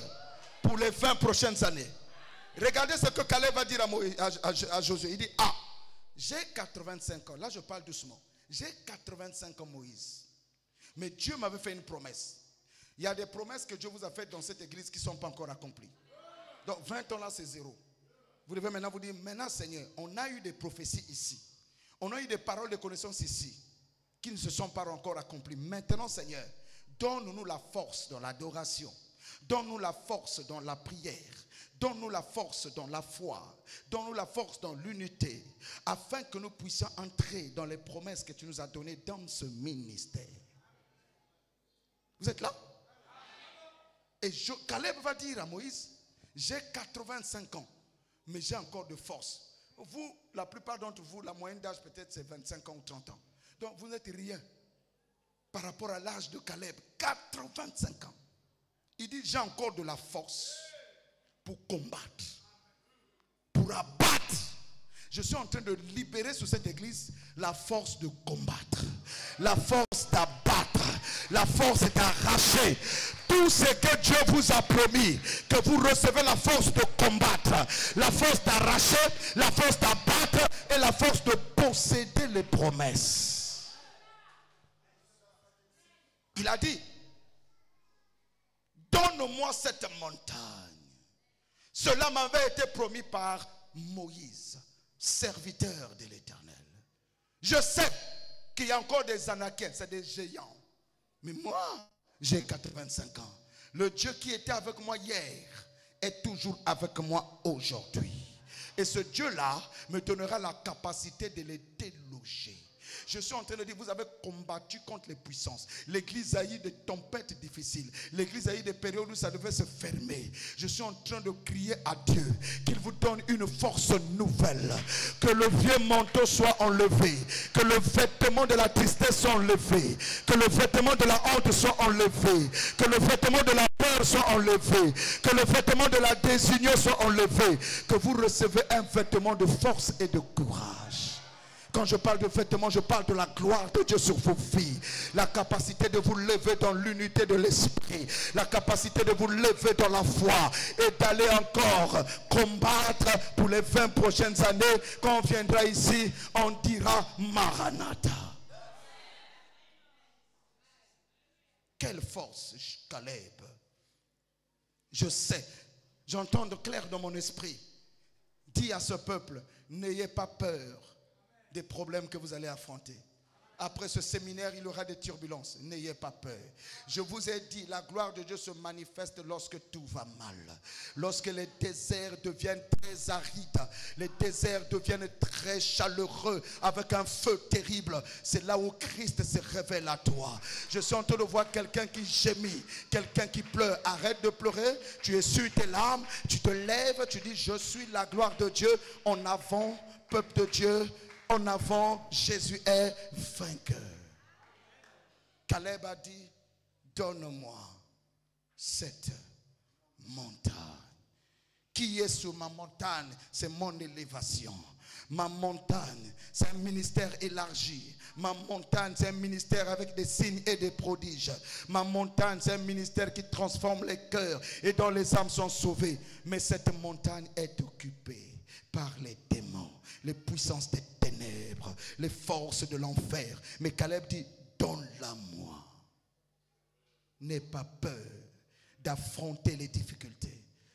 pour les 20 prochaines années. Regardez ce que Caleb va dire à Josué. Il dit, ah, j'ai 85 ans. Là, je parle doucement. J'ai 85 ans, Moïse. Mais Dieu m'avait fait une promesse. Il y a des promesses que Dieu vous a faites dans cette église qui ne sont pas encore accomplies. Donc 20 ans là, c'est zéro. Vous devez maintenant vous dire, maintenant Seigneur, on a eu des prophéties ici. On a eu des paroles de connaissance ici qui ne se sont pas encore accomplies. Maintenant Seigneur, donne-nous la force dans l'adoration. Donne-nous la force dans la prière. Donne-nous la force dans la foi. Donne-nous la force dans l'unité. Afin que nous puissions entrer dans les promesses que tu nous as données dans ce ministère. Vous êtes là? Et Caleb va dire à Moïse, j'ai 85 ans, mais j'ai encore de force. Vous, la plupart d'entre vous, la moyenne d'âge peut-être c'est 25 ans ou 30 ans. Donc vous n'êtes rien par rapport à l'âge de Caleb. 85 ans. Il dit, j'ai encore de la force pour combattre, pour abattre. Je suis en train de libérer sur cette église la force de combattre, la force d'abattre, la force d'arracher. Tout ce que Dieu vous a promis, que vous recevez la force de combattre, la force d'arracher, la force d'abattre et la force de posséder les promesses. Il a dit, donne-moi cette montagne. Cela m'avait été promis par Moïse, serviteur de l'Éternel. Je sais qu'il y a encore des Anakiens, c'est des géants. Mais moi, j'ai 85 ans. Le Dieu qui était avec moi hier est toujours avec moi aujourd'hui. Et ce Dieu-là me donnera la capacité de les déloger. Je suis en train de dire, vous avez combattu contre les puissances. L'église a eu des tempêtes difficiles. L'église a eu des périodes où ça devait se fermer. Je suis en train de crier à Dieu qu'il vous donne une force nouvelle. Que le vieux manteau soit enlevé. Que le vêtement de la tristesse soit enlevé. Que le vêtement de la honte soit enlevé. Que le vêtement de la peur soit enlevé. Que le vêtement de la désunion soit enlevé. Que vous recevez un vêtement de force et de courage. Quand je parle de vêtements, je parle de la gloire de Dieu sur vos vies. La capacité de vous lever dans l'unité de l'esprit. La capacité de vous lever dans la foi. Et d'aller encore combattre pour les 20 prochaines années. Quand on viendra ici, on dira Maranatha. Quelle force, Caleb. Je sais, j'entends de clair dans mon esprit. Dis à ce peuple, n'ayez pas peur des problèmes que vous allez affronter. Après ce séminaire, il y aura des turbulences. N'ayez pas peur. Je vous ai dit, la gloire de Dieu se manifeste lorsque tout va mal. Lorsque les déserts deviennent très arides, les déserts deviennent très chaleureux, avec un feu terrible. C'est là où Christ se révèle à toi. Je suis en train de voir quelqu'un qui gémit, quelqu'un qui pleure. Arrête de pleurer, tu essuies tes larmes, tu te lèves, tu dis, je suis la gloire de Dieu. En avant, peuple de Dieu. En avant, Jésus est vainqueur. Caleb a dit, donne-moi cette montagne. qui est sur ma montagne, c'est mon élévation. Ma montagne, c'est un ministère élargi. Ma montagne, c'est un ministère avec des signes et des prodiges. Ma montagne, c'est un ministère qui transforme les cœurs et dont les âmes sont sauvées. Mais cette montagne est occupée par les démons, les puissances des ténèbres, les forces de l'enfer. Mais Caleb dit, donne-la moi. N'aie pas peur d'affronter les difficultés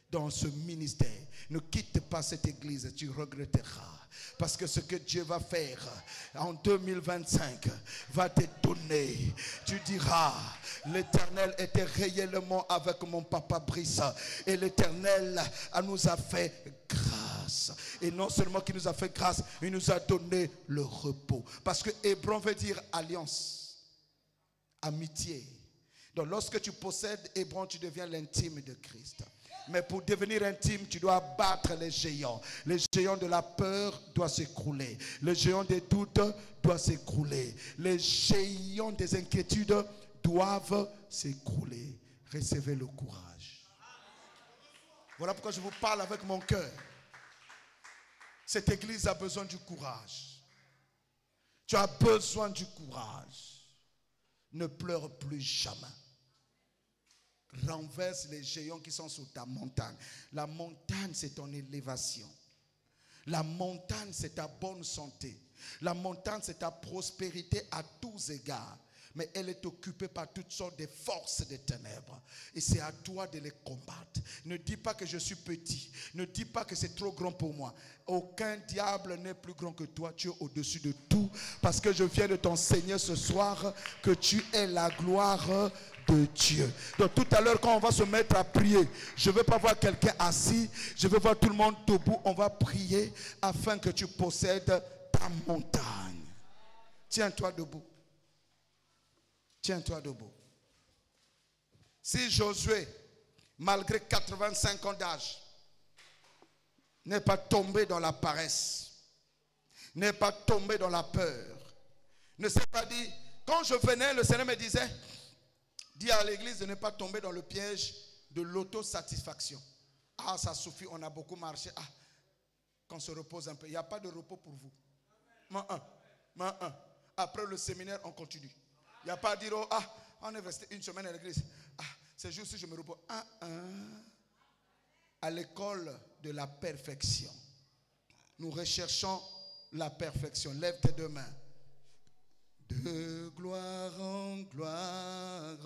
dans ce ministère. Ne quitte pas cette église, tu regretteras. Parce que ce que Dieu va faire en 2025 va te donner. Tu diras, l'Éternel était réellement avec mon papa Brice. Et l'Éternel nous a fait grâce. Et non seulement qu'il nous a fait grâce, il nous a donné le repos. Parce que Hébron veut dire alliance, amitié. Donc lorsque tu possèdes Hébron, tu deviens l'intime de Christ. Mais pour devenir intime, tu dois battre les géants. Les géants de la peur doivent s'écrouler. Les géants des doutes doivent s'écrouler. Les géants des inquiétudes doivent s'écrouler. Recevez le courage. Voilà pourquoi je vous parle avec mon cœur. Cette église a besoin du courage. Tu as besoin du courage. Ne pleure plus jamais. Renverse les géants qui sont sur ta montagne. La montagne, c'est ton élévation. La montagne, c'est ta bonne santé. La montagne, c'est ta prospérité à tous égards. Mais elle est occupée par toutes sortes de forces des ténèbres. Et c'est à toi de les combattre. Ne dis pas que je suis petit. Ne dis pas que c'est trop grand pour moi. Aucun diable n'est plus grand que toi. Tu es au-dessus de tout. Parce que je viens de t'enseigner ce soir que tu es la gloire de Dieu. Donc tout à l'heure quand on va se mettre à prier, je ne veux pas voir quelqu'un assis. Je veux voir tout le monde debout. On va prier afin que tu possèdes ta montagne. Tiens-toi debout. Tiens-toi debout. Si Josué, malgré 85 ans d'âge, n'est pas tombé dans la paresse, n'est pas tombé dans la peur, ne s'est pas dit, quand je venais, le Seigneur me disait, dis à l'église de ne pas tomber dans le piège de l'autosatisfaction. Ah, ça suffit, on a beaucoup marché. Ah, qu'on se repose un peu. Il n'y a pas de repos pour vous. Après le séminaire, on continue. Il n'y a pas à dire, oh, ah, on est resté une semaine à l'église. Ah, c'est juste si je me repose. À l'école de la perfection. Nous recherchons la perfection. Lève tes deux mains. De gloire en gloire.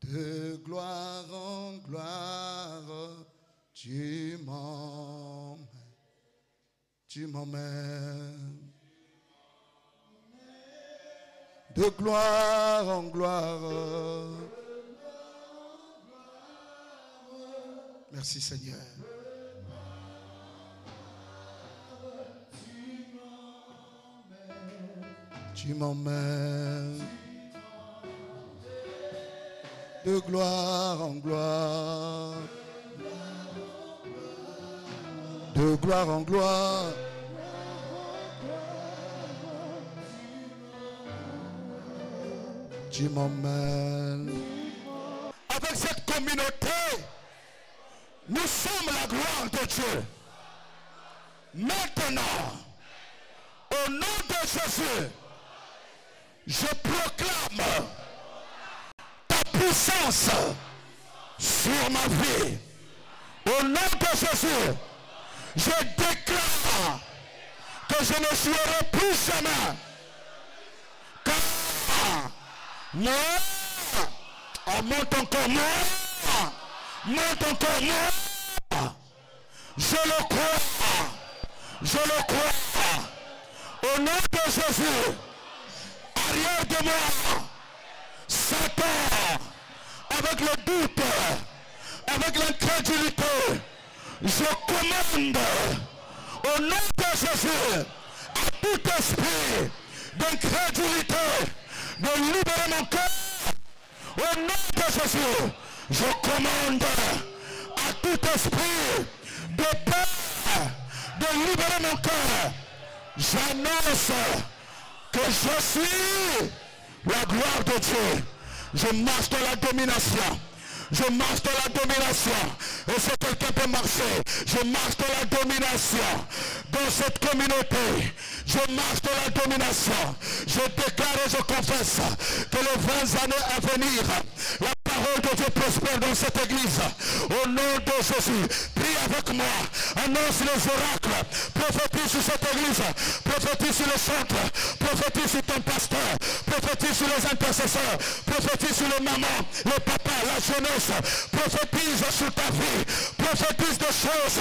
De gloire en gloire. Tu m'emmènes. De gloire en gloire. Merci Seigneur. Tu m'emmènes. De gloire en gloire. De gloire en gloire. Tu m'emmènes. Avec cette communauté, nous sommes la gloire de Dieu. Maintenant, au nom de Jésus, je proclame ta puissance sur ma vie. Au nom de Jésus, je déclare que je ne jouerai plus jamais. Moi, on monte encore moi, monte encore moi. Je le crois. Au nom de Jésus, arrière de moi, Satan, avec le doute, avec l'incrédulité, je commande au nom de Jésus à tout esprit d'incrédulité de libérer mon cœur. Au nom de Jésus, je commande à tout esprit de peur de libérer mon cœur. J'annonce que je suis la gloire de Dieu. Je marche dans la domination. Je marche dans la domination. Et si quelqu'un peut marcher, je marche dans la domination. Dans cette communauté, je marche dans la domination. Je déclare et je confesse que les 20 années à venir, la parole de Dieu prospère dans cette église. Au nom de Jésus, prie avec moi. Annonce les oracles. Prophétise sur cette église. Prophétise sur le centre. Prophétise sur ton pasteur. Prophétise sur les intercesseurs. Prophétise sur les mamans, les papas, la jeunesse. Prophétise sur ta vie. Prophétise des choses.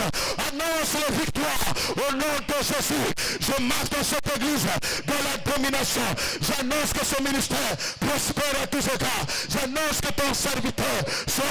Annonce les victoires. Au nom de Jésus, je marche dans cette église, dans la domination. J'annonce que ce ministère prospère à tous égards. J'annonce que ton serviteur soit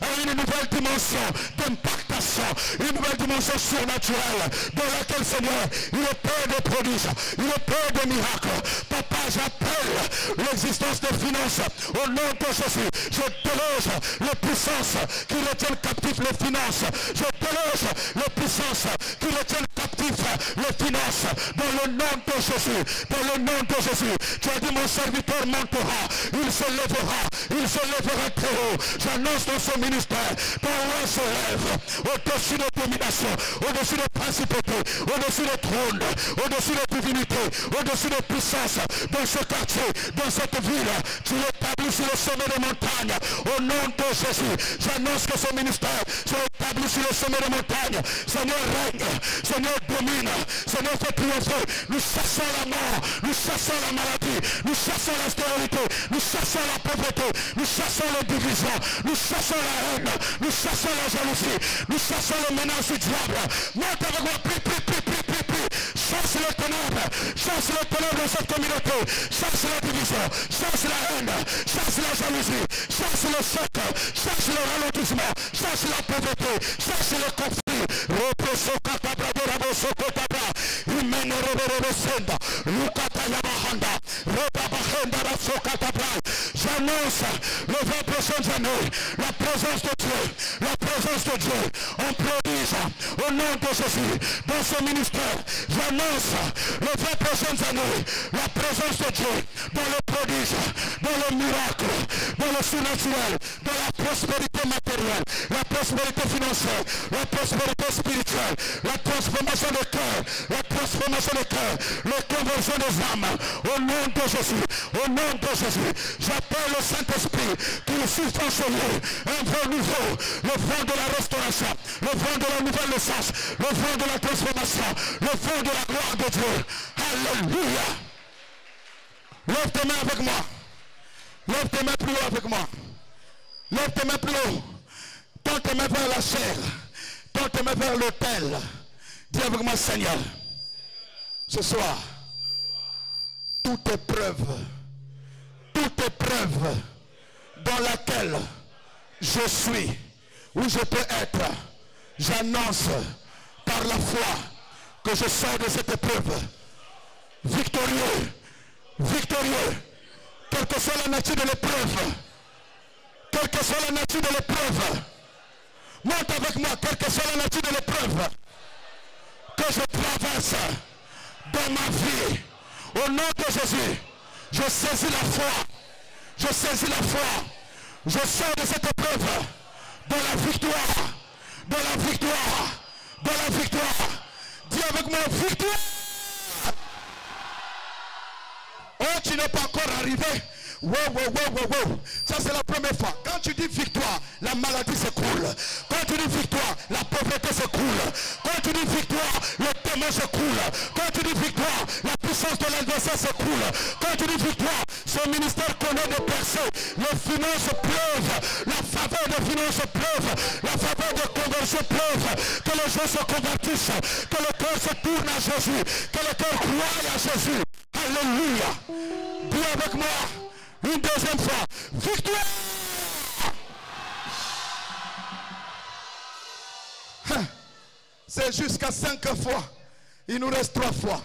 à une nouvelle dimension d'impactation, une nouvelle dimension surnaturelle dans laquelle, Seigneur, il est peur de prodiges, il est peur de miracles. Papa, j'appelle l'existence des finances au nom de Jésus. Je déloge les puissances qui retiennent captifs les finances. Je déloge les puissances qui retiennent captifs les finances dans le nom de Jésus. Dans le nom de Jésus. Tu as dit mon serviteur montera, il se lèvera très haut. J'annonce dans ce ministère, ton roi se lève au-dessus de domination, au-dessus des principautés, au-dessus des trônes, au-dessus des divinités, au-dessus des puissances dans ce quartier, dans cette ville. Tu l'établis sur le sommet des montagnes. Au nom de Jésus, j'annonce que ce ministère soit établi sur le sommet des montagnes. Seigneur, règne. Seigneur, domine. Seigneur, fais triompher. Nous chassons la mort. Nous chassons la maladie. Nous chassons la stérilité. Nous chassons la pauvreté. Nous chassons les divisions. Nous chassons la haine. Nous chassons la jalousie. Nous chassons les menaces du diable. Monte avec moi. Prie. Chasse les ténèbres. Chasse les ténèbres de cette communauté. Chasse la division. Chasse la haine. Chasse la jalousie. Chasse le choc. Chasse le ralentissement. Chasse la pauvreté. Chasse le conflit. Represso katabra de raboso kotabra. Imene reberebesenda. Lukata yamahanda. Rebabahenda raso katabra. J'annonce les 20 prochaines années la présence de Dieu. La présence de Dieu. On prodige au nom de Jésus. Dans ce ministère, j'annonce les 20 prochaines années la présence de Dieu dans le prodige, dans le miracle, dans le surnaturel, dans la prospérité matérielle, la prospérité financière, la prospérité spirituelle, la transformation des cœurs, la transformation des cœurs, la conversion des âmes. Au nom de Jésus, au nom de Jésus, j'appelle le Saint-Esprit qu'il souffle sur nous un vent nouveau, le vent de la restauration, le vent de la nouvelle naissance, le vent de la transformation, le vent de la gloire de Dieu. Alléluia. Lève tes mains avec moi. Lève tes mains plus haut avec moi. Lève tes mains plus haut. Tends tes mains vers la chair. Tends tes mains vers l'autel. Dis avec moi, Seigneur, ce soir, toute épreuve dans laquelle je suis, où je peux être, j'annonce par la foi que je sors de cette épreuve victorieux, quelle que soit la nature de l'épreuve, monte avec moi, quelle que soit la nature de l'épreuve que je traverse dans ma vie, au nom de Jésus, je saisis la foi, je sors de cette épreuve dans la victoire, dis avec moi, victoire. Oh, tu n'es pas encore arrivé. Wow. Ça c'est la première fois. Quand tu dis victoire, la maladie s'écroule. Quand tu dis victoire, la pauvreté s'écroule. Quand tu dis victoire, le démon s'écroule. Quand tu dis victoire, la puissance de l'adversaire s'écroule. Quand tu dis victoire, ce ministère connaît des percées. Les finances pleuvent. La faveur des finances pleuvent. La faveur de conversion pleuve. Que les gens se convertissent. Que le cœur se tourne à Jésus. Que le cœur croie à Jésus. Alléluia. Dis avec moi une deuxième fois. Victoire. C'est jusqu'à 5 fois. Il nous reste 3 fois.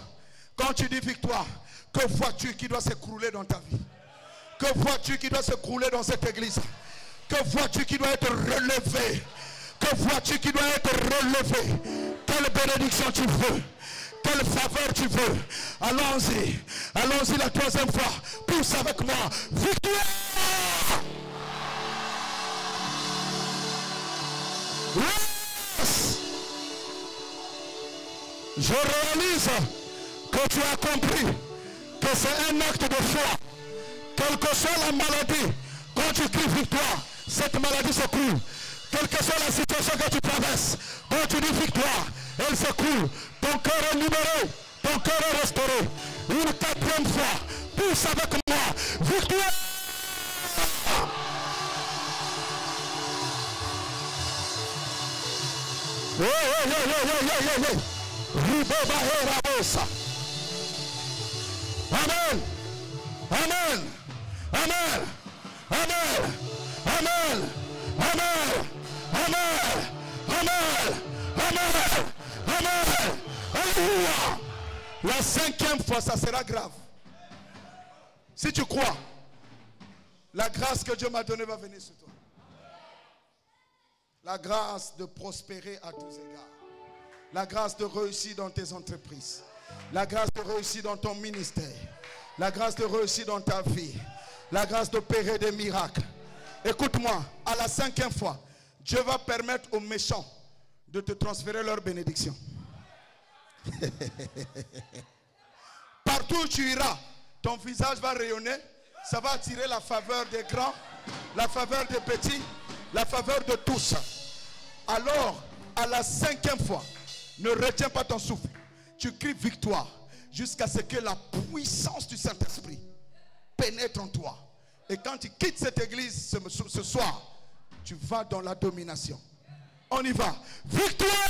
Quand tu dis victoire, que vois-tu qui doit s'écrouler dans ta vie? Que vois-tu qui doit s'écrouler dans cette église? Que vois-tu qui doit être relevé? Que vois-tu qui doit être relevé? Quelle bénédiction tu veux? Quelle faveur tu veux? Allons-y. Allons-y la 3e fois. Pousse avec moi. Victoire! Je réalise que tu as compris que c'est un acte de foi. Quelle que soit la maladie, quand tu cries victoire, cette maladie s'écoule. Quelle que soit la situation que tu traverses, quand tu dis victoire, elle s'écoule. Ton cœur est libéré, ton cœur est restauré. Une quatrième fois, pousse avec moi, victoire. Amen. Amen. Amen. Amen. Amen. Amen. Amen. Amen. Amen. Amen. Alléluia. La cinquième fois, ça sera grave. Si tu crois, la grâce que Dieu m'a donnée va venir sur toi. La grâce de prospérer à tous égards. La grâce de réussir dans tes entreprises. La grâce de réussir dans ton ministère. La grâce de réussir dans ta vie. La grâce d'opérer des miracles. Écoute-moi, à la cinquième fois, Dieu va permettre aux méchants de te transférer leur bénédiction. Partout où tu iras, ton visage va rayonner. Ça va attirer la faveur des grands, la faveur des petits, la faveur de tous. Alors, à la cinquième fois, ne retiens pas ton souffle. Tu cries victoire jusqu'à ce que la puissance du Saint-Esprit pénètre en toi. Et quand tu quittes cette église ce soir, tu vas dans la domination. On y va. Victoire!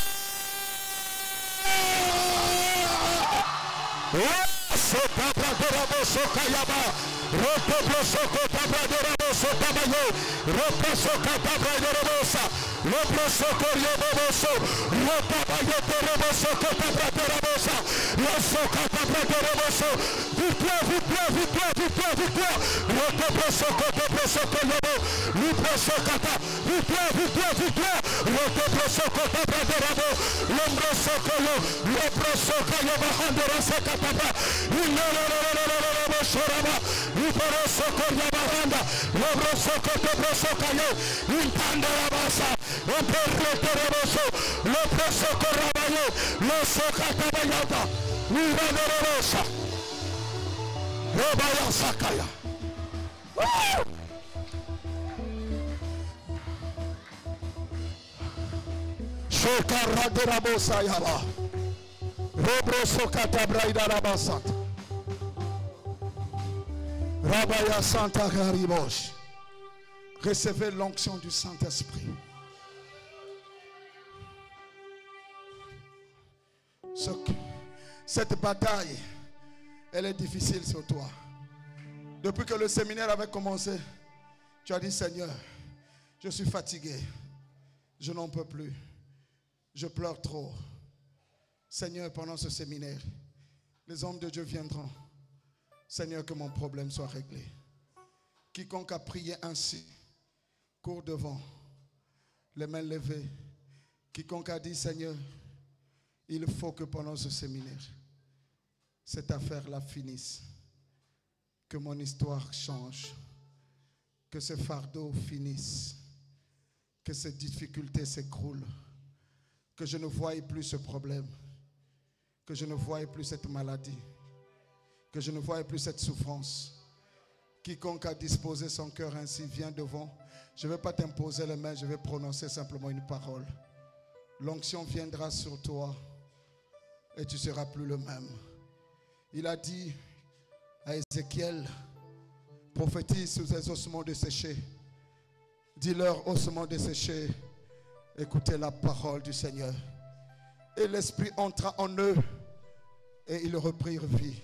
Recevez l'onction du Saint-Esprit. Cette bataille, elle est difficile sur toi. Depuis que le séminaire avait commencé, tu as dit: Seigneur, je suis fatigué, je n'en peux plus, je pleure trop. Seigneur, pendant ce séminaire, les hommes de Dieu viendront. Seigneur, que mon problème soit réglé. Quiconque a prié ainsi, court devant, les mains levées. Quiconque a dit: Seigneur, il faut que pendant ce séminaire, cette affaire-là finisse. Que mon histoire change. Que ce fardeau finisse. Que ces difficultés s'écroulent. Que je ne voie plus ce problème. Que je ne voie plus cette maladie. Que je ne voie plus cette souffrance. Quiconque a disposé son cœur ainsi, vient devant. Je ne vais pas t'imposer les mains, je vais prononcer simplement une parole. L'onction viendra sur toi et tu ne seras plus le même. Il a dit à Ézéchiel: prophétise sur les ossements desséchés. Dis-leur, ossements desséchés, écoutez la parole du Seigneur. Et l'Esprit entra en eux et ils reprirent vie.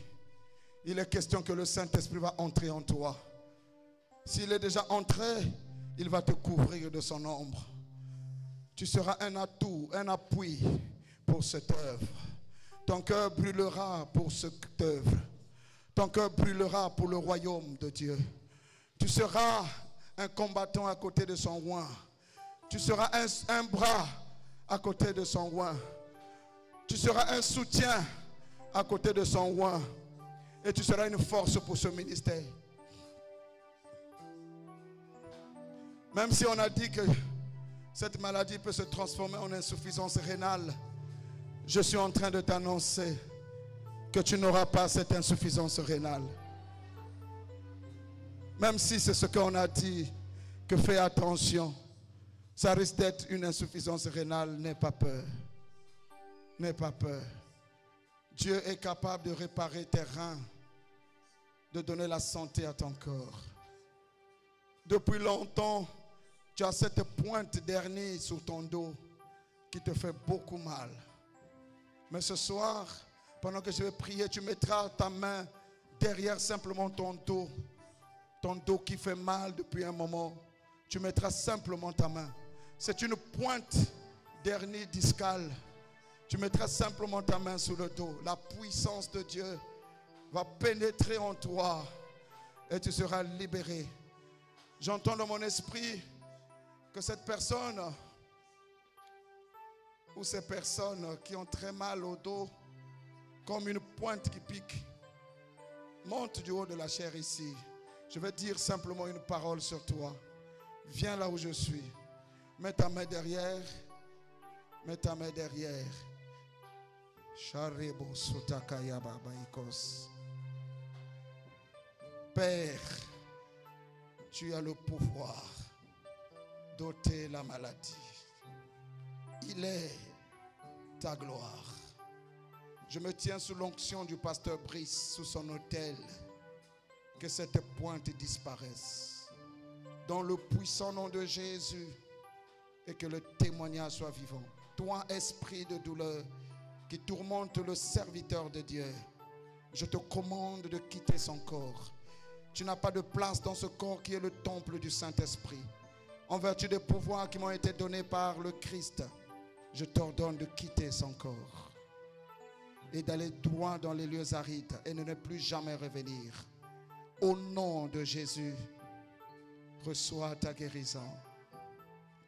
Il est question que le Saint-Esprit va entrer en toi. S'il est déjà entré, il va te couvrir de son ombre. Tu seras un atout, un appui pour cette œuvre. Ton cœur brûlera pour cette œuvre. Ton cœur brûlera pour le royaume de Dieu. Tu seras un combattant à côté de son oint. Tu seras un bras à côté de son oint. Tu seras un soutien à côté de son oint. Et tu seras une force pour ce ministère. Même si on a dit que cette maladie peut se transformer en insuffisance rénale, Je suis en train de t'annoncer que tu n'auras pas cette insuffisance rénale. Même si c'est ce qu'on a dit, que fais attention, ça risque d'être une insuffisance rénale, n'aie pas peur. N'aie pas peur. Dieu est capable de réparer tes reins, de donner la santé à ton corps. Depuis longtemps, tu as cette pointe d'hernie sur ton dos qui te fait beaucoup mal. Mais ce soir, pendant que je vais prier, tu mettras ta main derrière simplement ton dos qui fait mal depuis un moment. Tu mettras simplement ta main. C'est une pointe d'hernie discale. Tu mettras simplement ta main sur le dos. La puissance de Dieu va pénétrer en toi et tu seras libéré. J'entends dans mon esprit que cette personne ou ces personnes qui ont très mal au dos, comme une pointe qui pique, monte du haut de la chair ici. Je vais dire simplement une parole sur toi. Viens là où je suis. Mets ta main derrière. Mets ta main derrière. Père, tu as le pouvoir d'ôter la maladie. Il est ta gloire. Je me tiens sous l'onction du pasteur Brice, sous son autel. Que cette pointe disparaisse. Dans le puissant nom de Jésus. Et que le témoignage soit vivant. Toi, esprit de douleur, qui tourmente le serviteur de Dieu, je te commande de quitter son corps. Tu n'as pas de place dans ce corps qui est le temple du Saint-Esprit. En vertu des pouvoirs qui m'ont été donnés par le Christ, je t'ordonne de quitter son corps et d'aller droit dans les lieux arides et de ne plus jamais revenir. Au nom de Jésus, reçois ta guérison.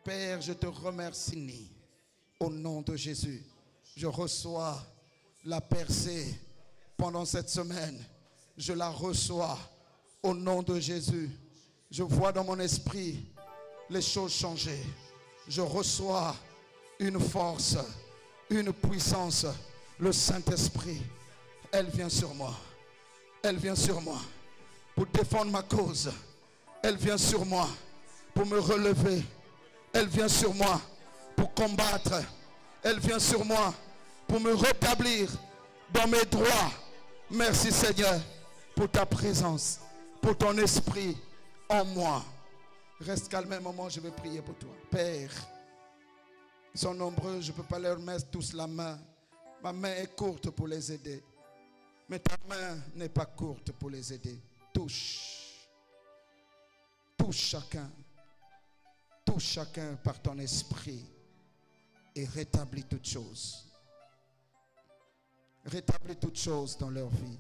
Père, je te remercie. Au nom de Jésus, je reçois la percée pendant cette semaine. Je la reçois au nom de Jésus. Je vois dans mon esprit les choses changer. Je reçois une force, une puissance. Le Saint-Esprit, elle vient sur moi. Elle vient sur moi pour défendre ma cause. Elle vient sur moi pour me relever. Elle vient sur moi pour combattre. Elle vient sur moi pour me rétablir dans mes droits. Merci Seigneur pour ta présence, pour ton esprit en moi. Reste calme un moment, je vais prier pour toi. Père, ils sont nombreux, je ne peux pas leur mettre tous la main. Ma main est courte pour les aider. Mais ta main n'est pas courte pour les aider. Touche. Touche chacun. Touche chacun par ton esprit. Et rétablis toutes choses. Rétablis toutes choses dans leur vie.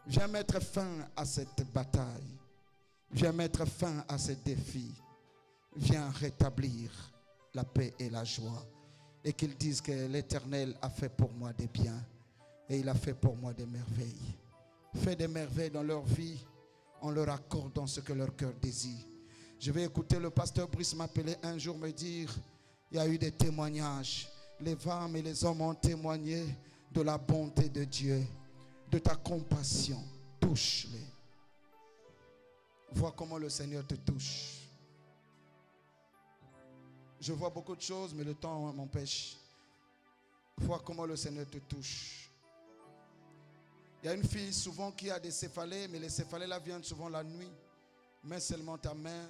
Viens mettre fin à cette bataille. Viens mettre fin à ces défis. Viens rétablir la paix et la joie. Et qu'ils disent que l'Éternel a fait pour moi des biens. Et il a fait pour moi des merveilles. Fais des merveilles dans leur vie en leur accordant ce que leur cœur désire. Je vais écouter le pasteur Brice m'appeler un jour me dire, il y a eu des témoignages. Les femmes et les hommes ont témoigné de la bonté de Dieu, de ta compassion. Touche-les. Vois comment le Seigneur te touche. Je vois beaucoup de choses, mais le temps m'empêche. Vois comment le Seigneur te touche. Il y a une fille souvent qui a des céphalées, mais les céphalées là viennent souvent la nuit. Mets seulement ta main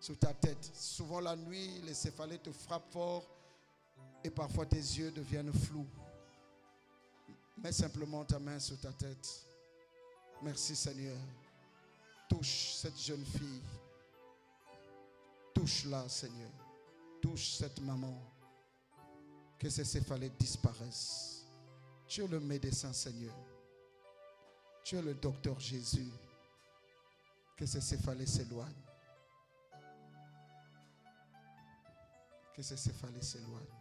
sur ta tête. Souvent la nuit, les céphalées te frappent fort et parfois tes yeux deviennent flous. Mets simplement ta main sur ta tête. Merci Seigneur. Touche cette jeune fille. Touche-la Seigneur. Touche cette maman. Que ces céphalées disparaissent. Tu es le médecin Seigneur. Tu es le docteur Jésus. Que ces céphalées s'éloignent. Que ces céphalées s'éloignent.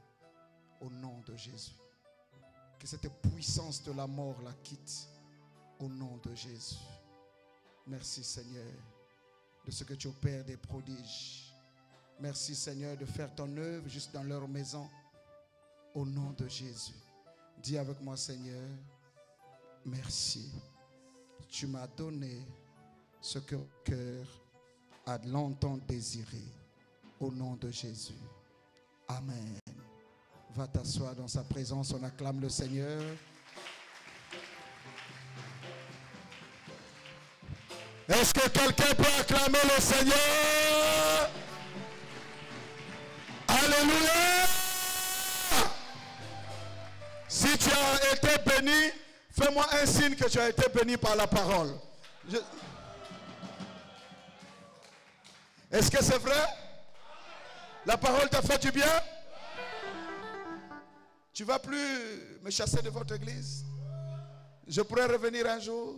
Au nom de Jésus. Que cette puissance de la mort la quitte. Au nom de Jésus. Merci Seigneur de ce que tu opères des prodiges. Merci Seigneur de faire ton œuvre juste dans leur maison. Au nom de Jésus. Dis avec moi, Seigneur, merci. Tu m'as donné ce que mon cœur a longtemps désiré. Au nom de Jésus. Amen. Va t'asseoir dans sa présence. On acclame le Seigneur. Est-ce que quelqu'un peut acclamer le Seigneur? Alléluia! Si tu as été béni, fais-moi un signe que tu as été béni par la parole. Est-ce que c'est vrai? La parole t'a fait du bien? Tu ne vas plus me chasser de votre église? Je pourrais revenir un jour?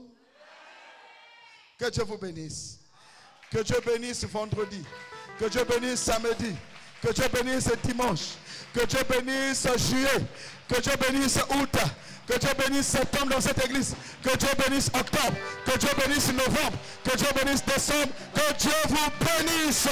Que Dieu vous bénisse. Que Dieu bénisse vendredi. Que Dieu bénisse samedi. Que Dieu bénisse dimanche. Que Dieu bénisse juillet. Que Dieu bénisse août. Que Dieu bénisse septembre dans cette église. Que Dieu bénisse octobre. Que Dieu bénisse novembre. Que Dieu bénisse décembre. Que Dieu vous bénisse.